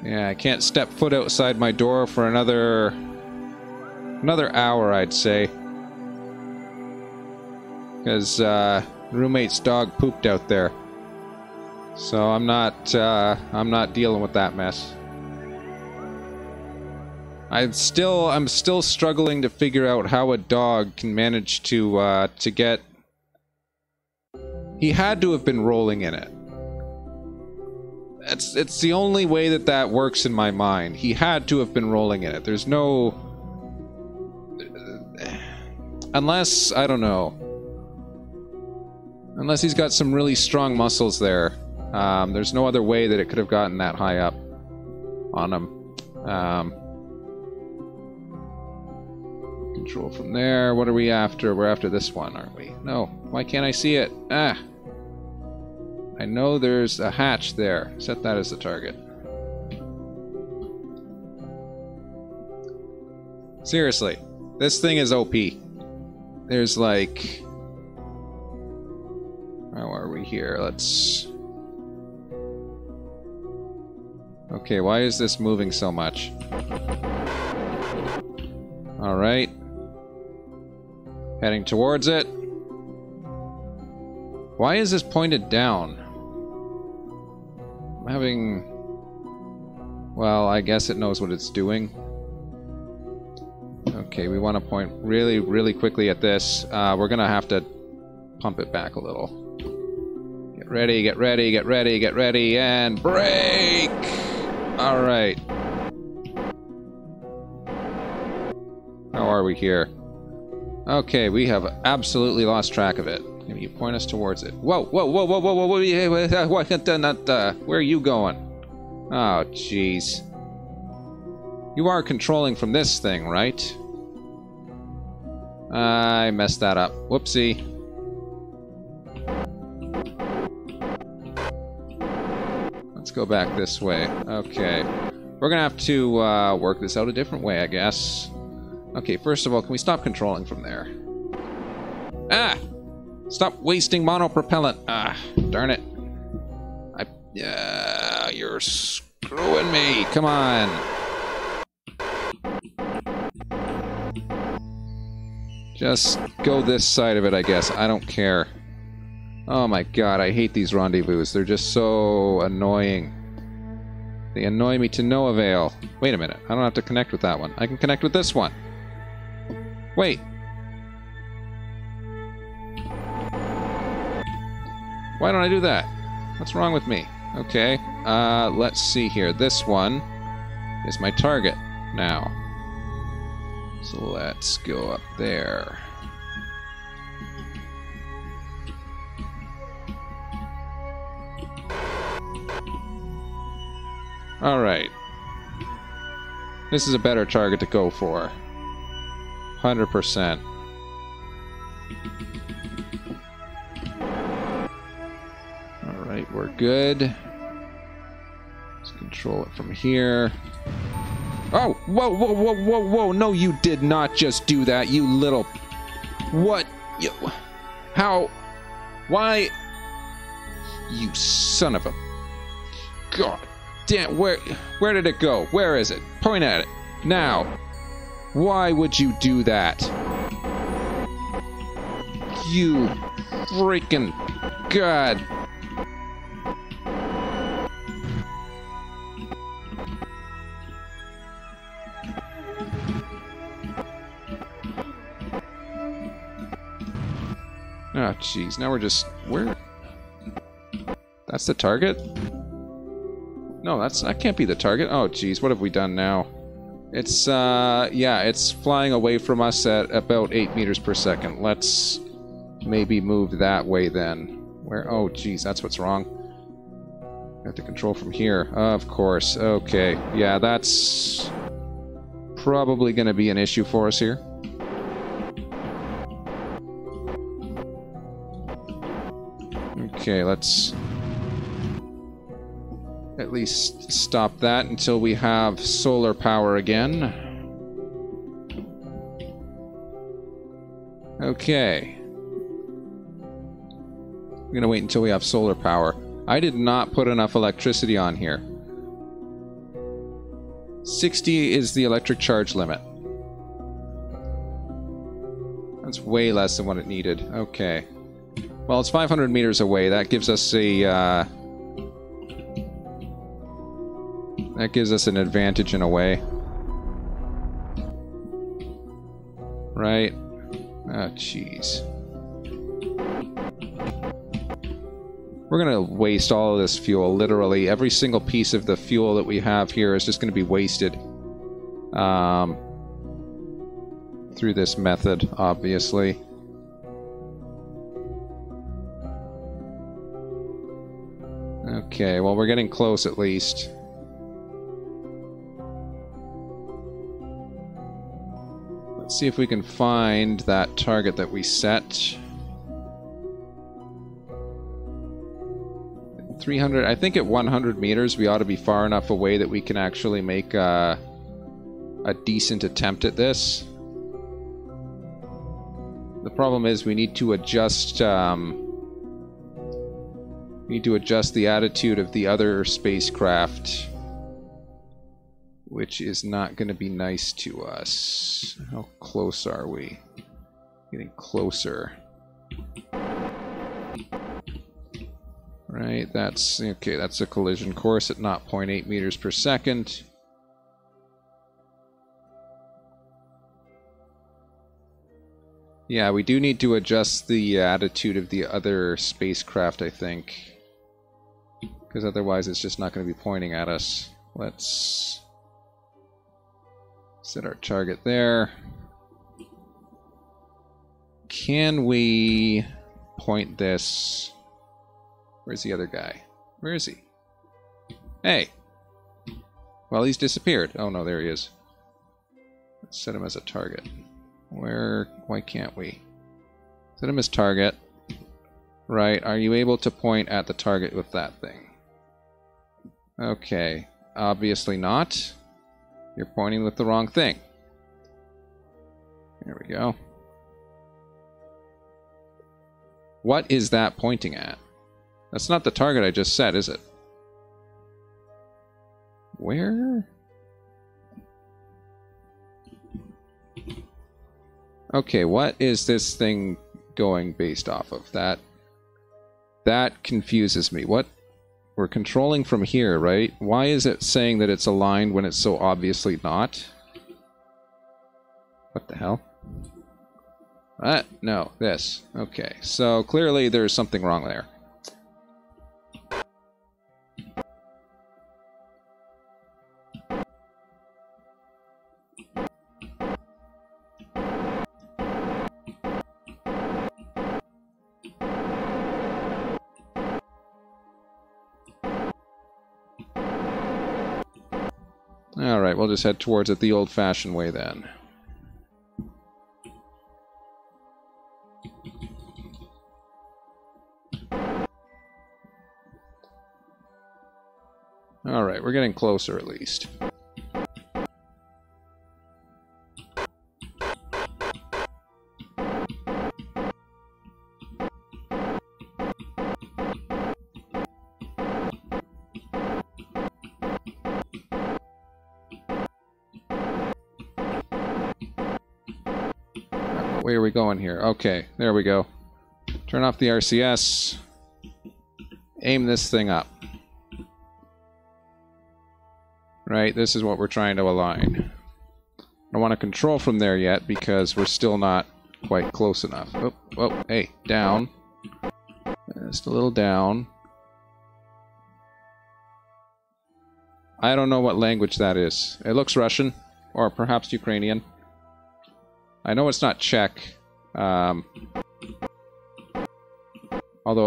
Yeah, I can't step foot outside my door for another hour, I'd say. Because roommate's dog pooped out there. So I'm not dealing with that mess. I'm still struggling to figure out how a dog can manage to get... He had to have been rolling in it. It's the only way that works in my mind. He had to have been rolling in it. There's no... Unless, I don't know. Unless he's got some really strong muscles there. There's no other way that it could have gotten that high up on him. Control from there. What are we after? We're after this one, aren't we? No. Why can't I see it? Ah! I know there's a hatch there. Set that as the target. Seriously. This thing is OP. There's like How are we here? Let's... Okay, why is this moving so much? Alright. Heading towards it. Why is this pointed down? I'm having... Well, I guess it knows what it's doing. Okay, we want to point really, really quickly at this. We're gonna have to pump it back a little. Get ready, get ready, get ready, get ready, and brake! Alright. How are we here? Okay, we have absolutely lost track of it. Can you point us towards it? Whoa, whoa, whoa, whoa, whoa, whoa, whoa, where are you going? Oh, jeez. You are controlling from this thing, right? I messed that up. Whoopsie. Let's go back this way. Okay. We're gonna have to work this out a different way, I guess. Okay, first of all, can we stop controlling from there? Ah! Stop wasting monopropellant. Ah, darn it. You're screwing me. Come on. Just go this side of it, I guess. I don't care. Oh my god, I hate these rendezvous. They're just so annoying. They annoy me to no avail. Wait a minute. I don't have to connect with that one. I can connect with this one. Wait. Why don't I do that? What's wrong with me? Okay. Let's see here. This one is my target now. So let's go up there. Alright. This is a better target to go for. 100%. Alright, we're good. Let's control it from here. Oh! Whoa, whoa, whoa, whoa, whoa! No, you did not just do that, you little... What? You... How? Why? You son of a... God damn, where did it go? Where is it? Point at it. Now. Why would you do that? You freaking... God... Oh, jeez. Now we're just... Where? That's the target? No, that can't be the target. Oh, jeez. What have we done now? It's, yeah, it's flying away from us at about 8 meters per second. Let's maybe move that way then. Where? Oh, jeez. That's what's wrong. I have to control from here. Of course. Okay. Yeah, that's probably going to be an issue for us here. Okay, let's at least stop that until we have solar power again. Okay. I'm gonna wait until we have solar power. I did not put enough electricity on here. 60 is the electric charge limit. That's way less than what it needed. Okay. Well, it's 500 meters away. That gives us a, that gives us an advantage in a way. Right? Oh, jeez. We're gonna waste all of this fuel, literally. Every single piece of the fuel that we have here is just gonna be wasted. Through this method, obviously. Okay, well, we're getting close at least. Let's see if we can find that target that we set. 300, I think at 100 meters we ought to be far enough away that we can actually make a decent attempt at this. The problem is we need to adjust Need to adjust the attitude of the other spacecraft, which is not going to be nice to us. How close are we? Getting closer. Right, that's okay. That's a collision course at 0.8 meters per second. Yeah, we do need to adjust the attitude of the other spacecraft, I think. Because otherwise it's just not going to be pointing at us. Let's set our target there. Can we point this... Where's the other guy? Where is he? Hey! Well, he's disappeared. Oh no, there he is. Let's set him as a target. Why can't we? Set him as target. Right, are you able to point at the target with that thing? Okay, obviously not. You're pointing with the wrong thing. There we go. What is that pointing at? That's not the target I just set, is it? Where? Okay, what is this thing going based off of? That confuses me. What? We're controlling from here, right? Why is it saying that it's aligned when it's so obviously not? What the hell? No, this. Okay, so clearly there's something wrong there. Alright, we'll just head towards it the old-fashioned way then. Alright, we're getting closer at least. Where are we going here? Okay, there we go. Turn off the RCS. Aim this thing up. Right, this is what we're trying to align. I don't want to control from there yet because we're still not quite close enough. Oh, oh, hey, down. Just a little down. I don't know what language that is. It looks Russian, or perhaps Ukrainian. I know it's not Czech. Although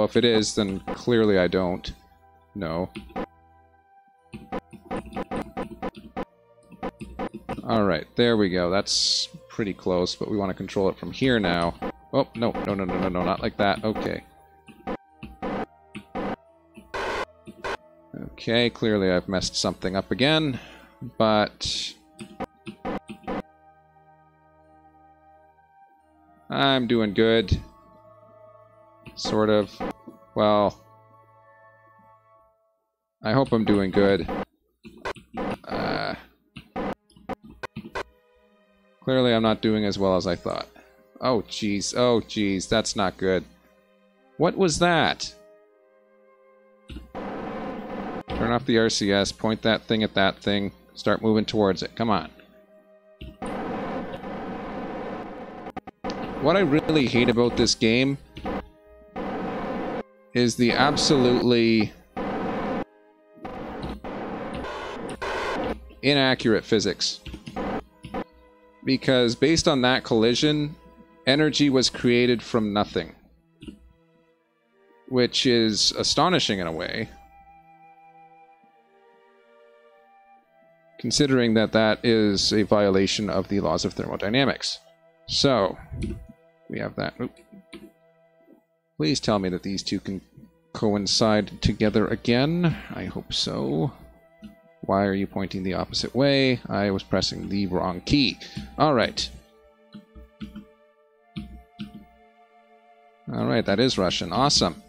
if it is, then clearly I don't know. Alright, there we go. That's pretty close, but we want to control it from here now. Oh, no, no, no, no, no, no, not like that. Okay. Okay, clearly I've messed something up again, but... I'm doing good. Sort of. Well... I hope I'm doing good. Clearly I'm not doing as well as I thought. Oh, jeez. Oh, jeez. That's not good. What was that? Turn off the RCS. Point that thing at that thing. Start moving towards it. Come on. What I really hate about this game is the absolutely inaccurate physics. Because based on that collision, energy was created from nothing. Which is astonishing in a way. Considering that that is a violation of the laws of thermodynamics. So, we have that. Oop. Please tell me that these two can coincide together again. I hope so. Why are you pointing the opposite way? I was pressing the wrong key. Alright. Alright, that is Russian. Awesome.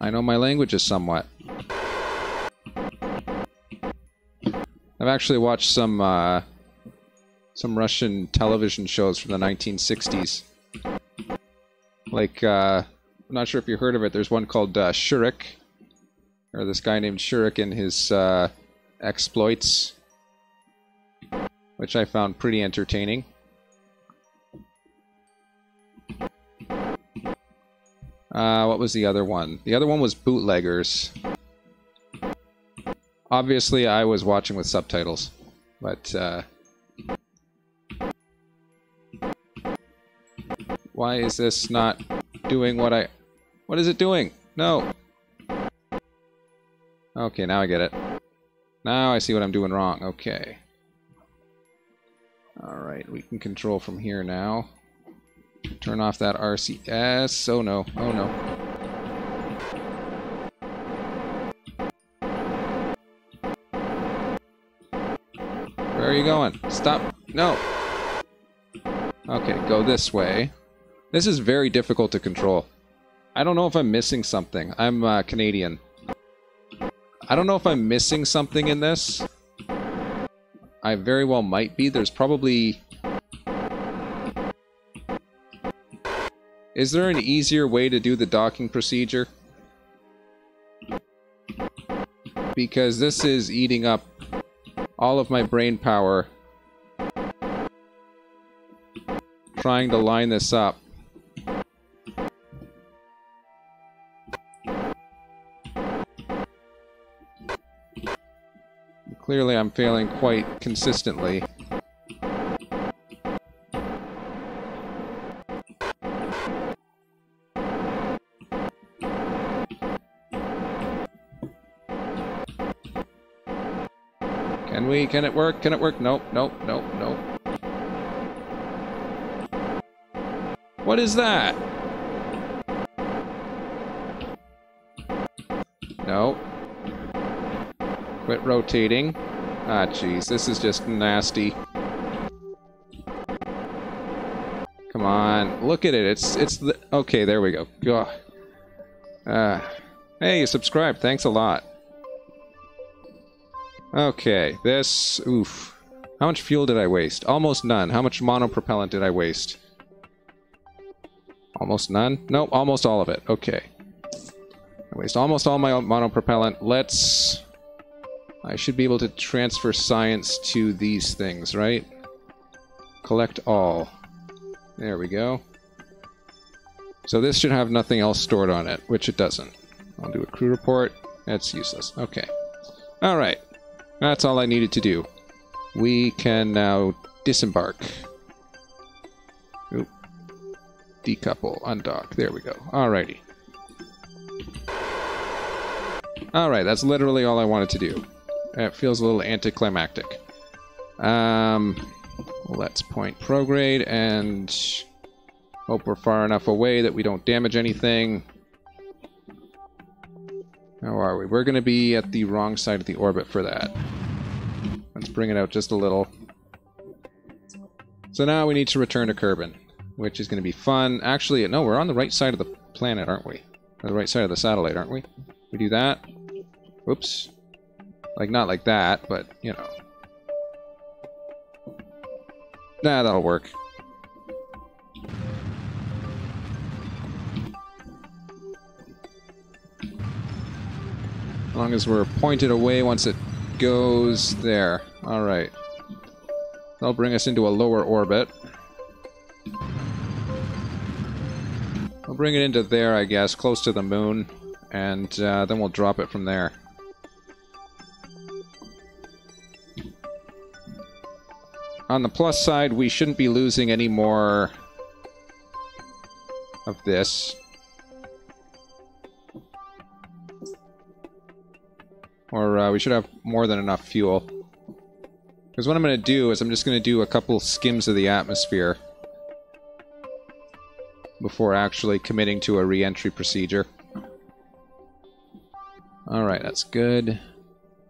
I know my languages somewhat. I've actually watched some Russian television shows from the 1960s. Like, I'm not sure if you heard of it. There's one called Shurik, or this guy named Shurik and his exploits, which I found pretty entertaining. What was the other one? The other one was Bootleggers. Obviously, I was watching with subtitles, but why is this not doing what I... What is it doing? No! Okay, now I get it. Now I see what I'm doing wrong. Okay. Alright, we can control from here now. Turn off that RCS. Oh no, oh no. Where are you going? Stop! No! Okay, go this way. This is very difficult to control. I don't know if I'm missing something. I'm Canadian. I don't know if I'm missing something in this. I very well might be. There's probably... Is there an easier way to do the docking procedure? Because this is eating up all of my brain power trying to line this up. Clearly I'm failing quite consistently. Can it work? Can it work? Nope, nope, nope, nope. What is that? Nope. Quit rotating. Ah, jeez, this is just nasty. Come on, look at it. It's the... Okay, there we go. Hey, you subscribed. Thanks a lot. Okay, this... Oof. How much fuel did I waste? Almost none. How much monopropellant did I waste? Almost none? Nope, almost all of it. Okay. I waste almost all my monopropellant. Let's... I should be able to transfer science to these things, right? Collect all. There we go. So this should have nothing else stored on it, which it doesn't. I'll do a crew report. That's useless. Okay. Alright. That's all I needed to do. We can now disembark. Oop. Decouple. Undock. There we go. Alrighty. Alright, that's literally all I wanted to do. It feels a little anticlimactic. Let's point prograde and hope we're far enough away that we don't damage anything. How are we? We're going to be at the wrong side of the orbit for that. Let's bring it out just a little. So now we need to return to Kerbin, which is going to be fun. Actually, no, we're on the right side of the planet, aren't we? Or the right side of the satellite, aren't we? We do that. Whoops. Like, not like that, but, you know. Nah, that'll work. As long as we're pointed away once it goes there. Alright. That'll bring us into a lower orbit. We'll bring it into there, I guess, close to the moon. And then we'll drop it from there. On the plus side, we shouldn't be losing any more of this. Or we should have more than enough fuel. Because what I'm going to do is I'm just going to do a couple skims of the atmosphere before actually committing to a re-entry procedure. Alright, that's good.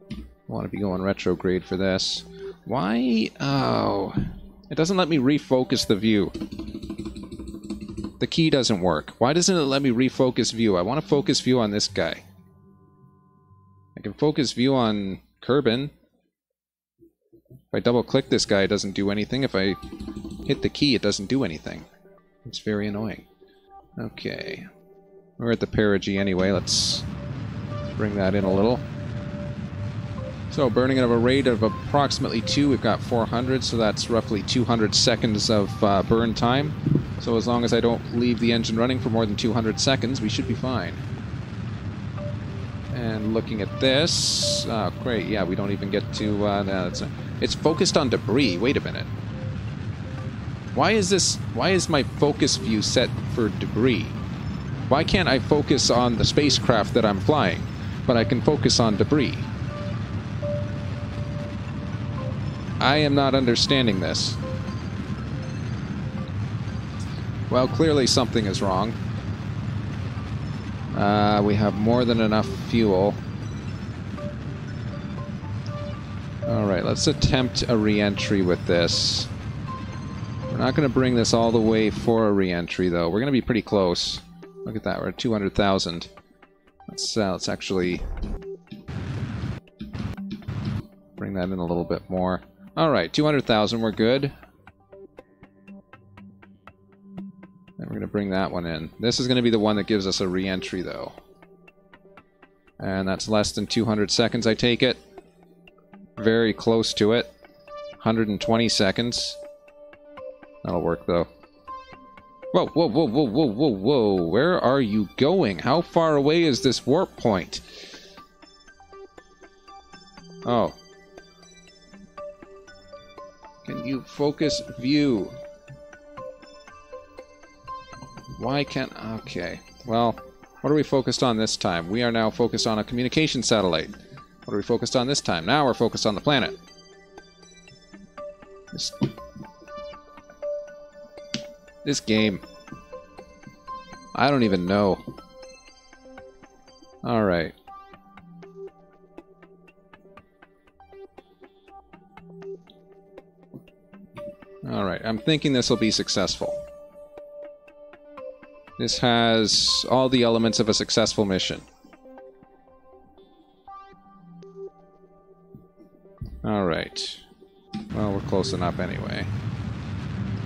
I want to be going retrograde for this. Why? Oh. It doesn't let me refocus the view. The key doesn't work. Why doesn't it let me refocus view? I want to focus view on this guy. I can focus view on Kerbin. If I double-click this guy, it doesn't do anything. If I hit the key, it doesn't do anything. It's very annoying. Okay. We're at the perigee anyway. Let's bring that in a little. So, burning at a rate of approximately 2. We've got 400, so that's roughly 200 seconds of burn time. So as long as I don't leave the engine running for more than 200 seconds, we should be fine. And looking at this... Oh, great. Yeah, we don't even get to... no, that's not, it's focused on debris. Wait a minute. Why is this... Why is my focus view set for debris? Why can't I focus on the spacecraft that I'm flying, but I can focus on debris? I am not understanding this. Well, clearly something is wrong. We have more than enough fuel. Alright, let's attempt a re-entry with this. We're not going to bring this all the way for a re-entry, though. We're going to be pretty close. Look at that, we're at 200,000. Let's actually bring that in a little bit more. Alright, 200,000, we're good. And we're going to bring that one in. This is going to be the one that gives us a re-entry, though. And that's less than 200 seconds, I take it. Very close to it. 120 seconds. That'll work, though. Whoa, whoa, whoa, whoa, whoa, whoa, whoa. Where are you going? How far away is this warp point? Oh. Can you focus view? Why can't... Okay. Well, what are we focused on this time? We are now focused on a communication satellite. What are we focused on this time? Now we're focused on the planet. This game. I don't even know. Alright. Alright, I'm thinking this will be successful. This has all the elements of a successful mission. Alright. Well, we're close enough anyway.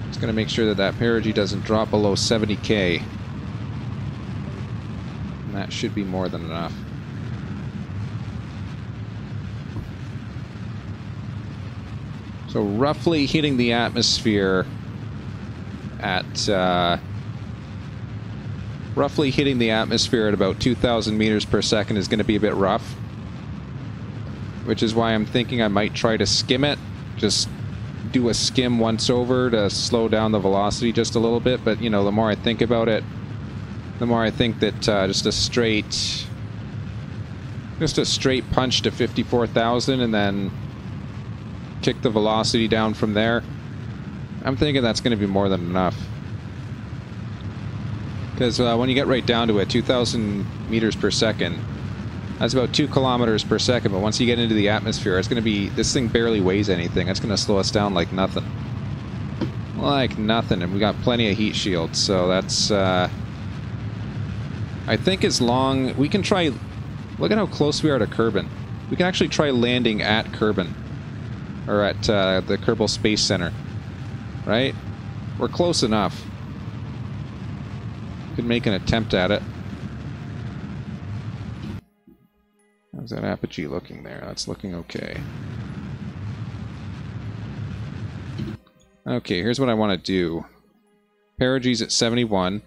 Just gonna make sure that that perigee doesn't drop below 70k. And that should be more than enough. So roughly hitting the atmosphere at... roughly hitting the atmosphere at about 2,000 meters per second is going to be a bit rough. Which is why I'm thinking I might try to skim it. Just do a skim once over to slow down the velocity just a little bit. But, you know, the more I think about it, the more I think that just a straight punch to 54,000 and then kick the velocity down from there. I'm thinking that's going to be more than enough. Because when you get right down to it, 2,000 meters per second, that's about 2 kilometers per second, but once you get into the atmosphere, it's going to be... This thing barely weighs anything. It's going to slow us down like nothing. Like nothing, and we got plenty of heat shields, so that's... I think as long... We can try... Look at how close we are to Kerbin. We can actually try landing at Kerbin. Or at the Kerbal Space Center. Right? We're close enough. Could make an attempt at it. How's that apogee looking there? That's looking okay. Okay, here's what I want to do. Perigee's at 71.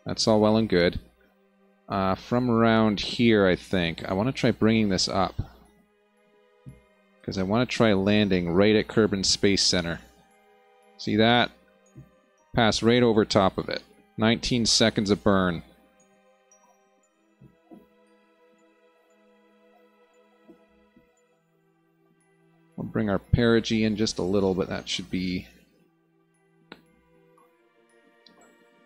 That's all well and good. From around here, I think, I want to try bringing this up. Because I want to try landing right at Kerbin Space Center. See that? Pass right over top of it. 19 seconds of burn. We'll bring our perigee in just a little, but that should be...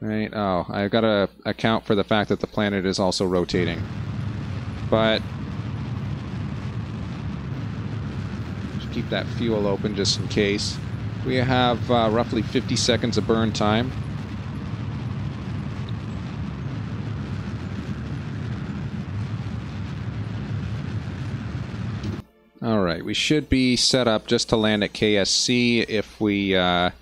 Right, oh, I've got to account for the fact that the planet is also rotating. But... Just keep that fuel open just in case. We have roughly 50 seconds of burn time. Alright, we should be set up just to land at KSC if we go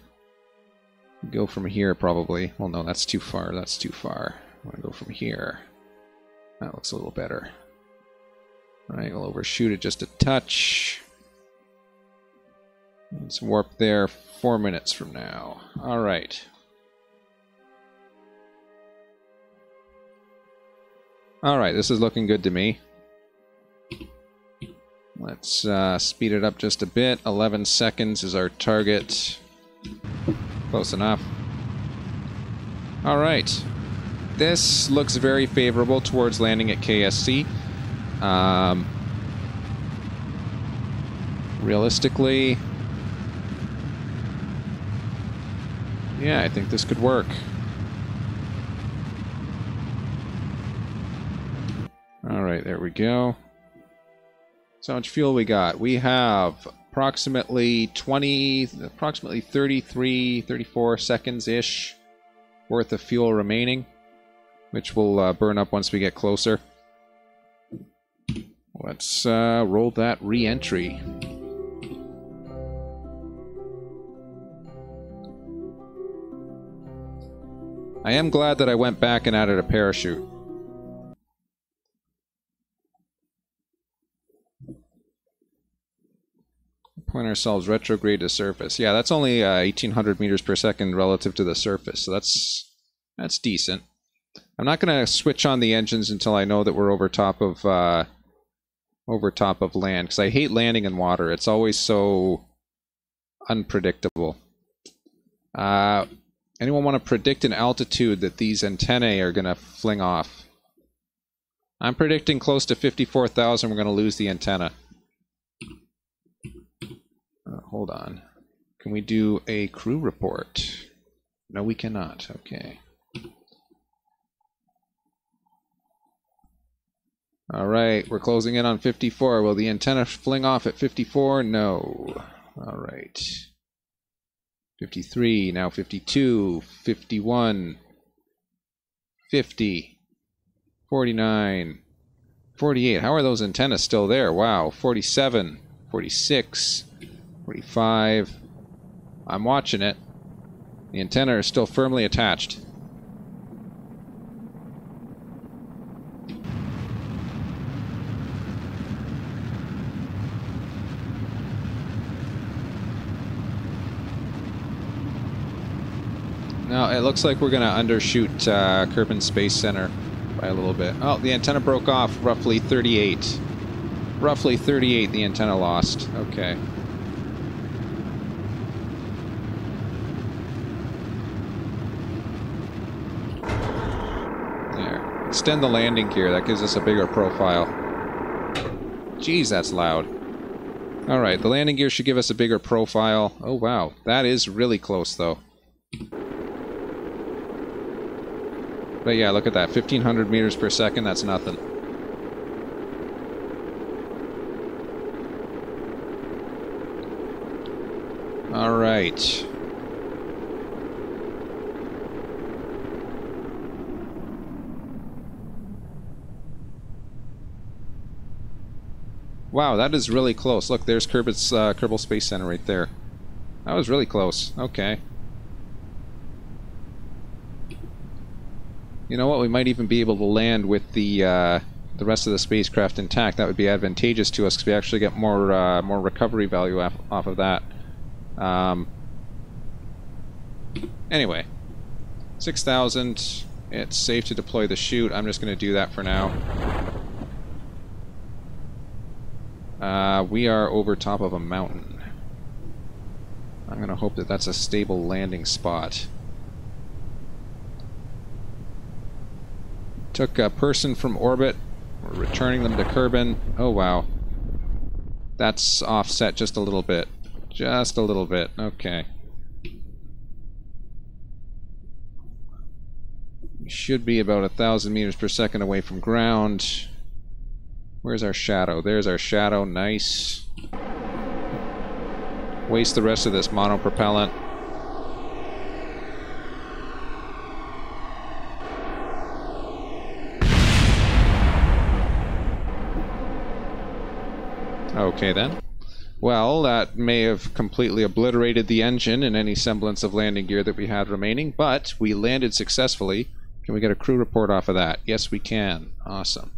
from here, probably. Well, no, that's too far. That's too far. I want to go from here. That looks a little better. Alright, we'll overshoot it just a touch. Let's warp there 4 minutes from now. Alright. Alright, this is looking good to me. Let's speed it up just a bit. 11 seconds is our target. Close enough. Alright. This looks very favorable towards landing at KSC. Realistically, yeah, I think this could work. Alright, there we go. So how much fuel we got? We have approximately 33, 34 seconds-ish worth of fuel remaining, which will burn up once we get closer. Let's roll that re-entry. I am glad that I went back and added a parachute. Point ourselves retrograde to surface. Yeah, that's only 1,800 meters per second relative to the surface, so that's decent. I'm not going to switch on the engines until I know that we're over top of land, because I hate landing in water. It's always so unpredictable. Anyone want to predict an altitude that these antennae are going to fling off? I'm predicting close to 54,000 we're going to lose the antenna. Hold on. Can we do a crew report? No, we cannot. Okay. Alright, we're closing in on 54. Will the antenna fling off at 54? No. Alright. 53, now 52, 51, 50, 49, 48. How are those antennas still there? Wow. 47, 46, 45. I'm watching it. The antenna is still firmly attached. No, it looks like we're going to undershoot Kerbal Space Center by a little bit. Oh, the antenna broke off roughly 38. Roughly 38 the antenna lost. Okay. There. Extend the landing gear. That gives us a bigger profile. Jeez, that's loud. Alright, the landing gear should give us a bigger profile. Oh, wow. That is really close, though. But yeah, look at that. 1,500 meters per second, that's nothing. Alright. Wow, that is really close. Look, there's Kerbal Space Center right there. That was really close. Okay. You know what? We might even be able to land with the rest of the spacecraft intact. That would be advantageous to us because we actually get more recovery value off of that. Anyway, 6,000. It's safe to deploy the chute. I'm just going to do that for now. We are over top of a mountain. I'm going to hope that that's a stable landing spot. Took a person from orbit. We're returning them to Kerbin. Oh, wow. That's offset just a little bit. Just a little bit. Okay. We should be about 1,000 meters per second away from ground. Where's our shadow? There's our shadow. Nice. Waste the rest of this monopropellant. Okay then. Well, that may have completely obliterated the engine and any semblance of landing gear that we had remaining, but we landed successfully. Can we get a crew report off of that? Yes, we can. Awesome.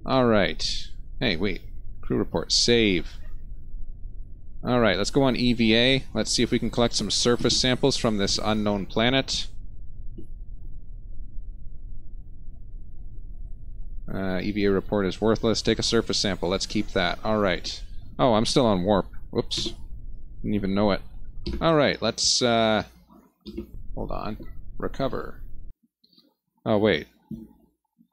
Alright. Hey, wait. Crew report. Save. Alright, let's go on EVA. Let's see if we can collect some surface samples from this unknown planet. EVA report is worthless. Take a surface sample. Let's keep that. Alright. Oh, I'm still on warp. Whoops. Didn't even know it. Alright, let's, hold on. Recover. Oh, wait.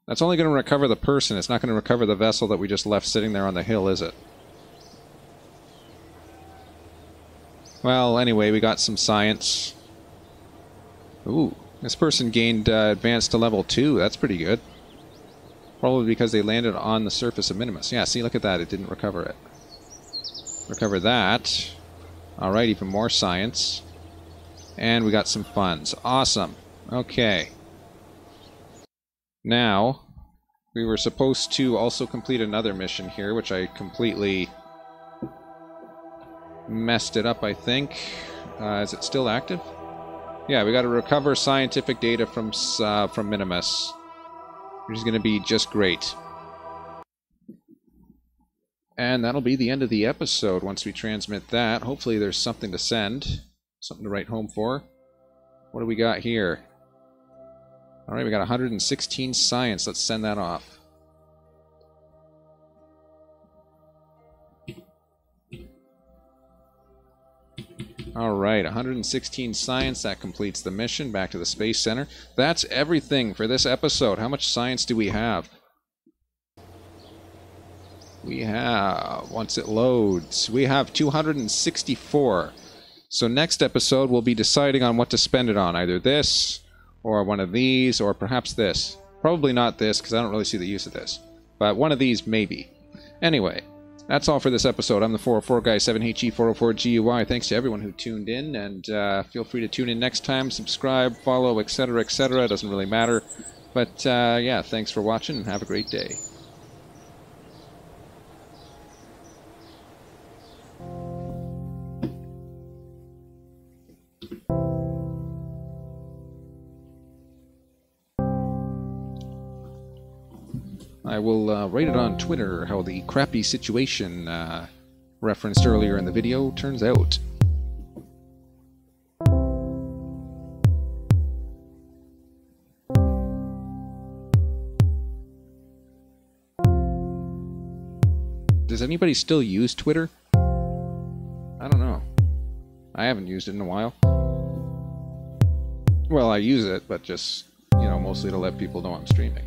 That's only going to recover the person. It's not going to recover the vessel that we just left sitting there on the hill, is it? Well, anyway, we got some science. Ooh, this person gained advanced to level 2. That's pretty good. Probably because they landed on the surface of Minimus. Yeah, see, look at that. It didn't recover it. Recover that. Alright, even more science. And we got some funds. Awesome. Okay. Now, we were supposed to also complete another mission here, which I completely messed it up, I think. Is it still active? Yeah, we got to recover scientific data from Minimus, which is going to be just great. And that'll be the end of the episode once we transmit that. Hopefully there's something to send. Something to write home for. What do we got here? Alright, we got 116 science. Let's send that off. Alright, 116 science. That completes the mission. Back to the Space Center. That's everything for this episode. How much science do we have? We have, once it loads, we have 264. So next episode we'll be deciding on what to spend it on. Either this, or one of these, or perhaps this. Probably not this, because I don't really see the use of this. But one of these, maybe. Anyway, that's all for this episode. I'm the 404 guy, 7he404guy. Thanks to everyone who tuned in, and feel free to tune in next time, subscribe, follow, etc., etc. It doesn't really matter. But yeah, thanks for watching, and have a great day. I will write it on Twitter how the crappy situation referenced earlier in the video turns out. Does anybody still use Twitter? I don't know. I haven't used it in a while. Well, I use it, but just, you know, mostly to let people know I'm streaming.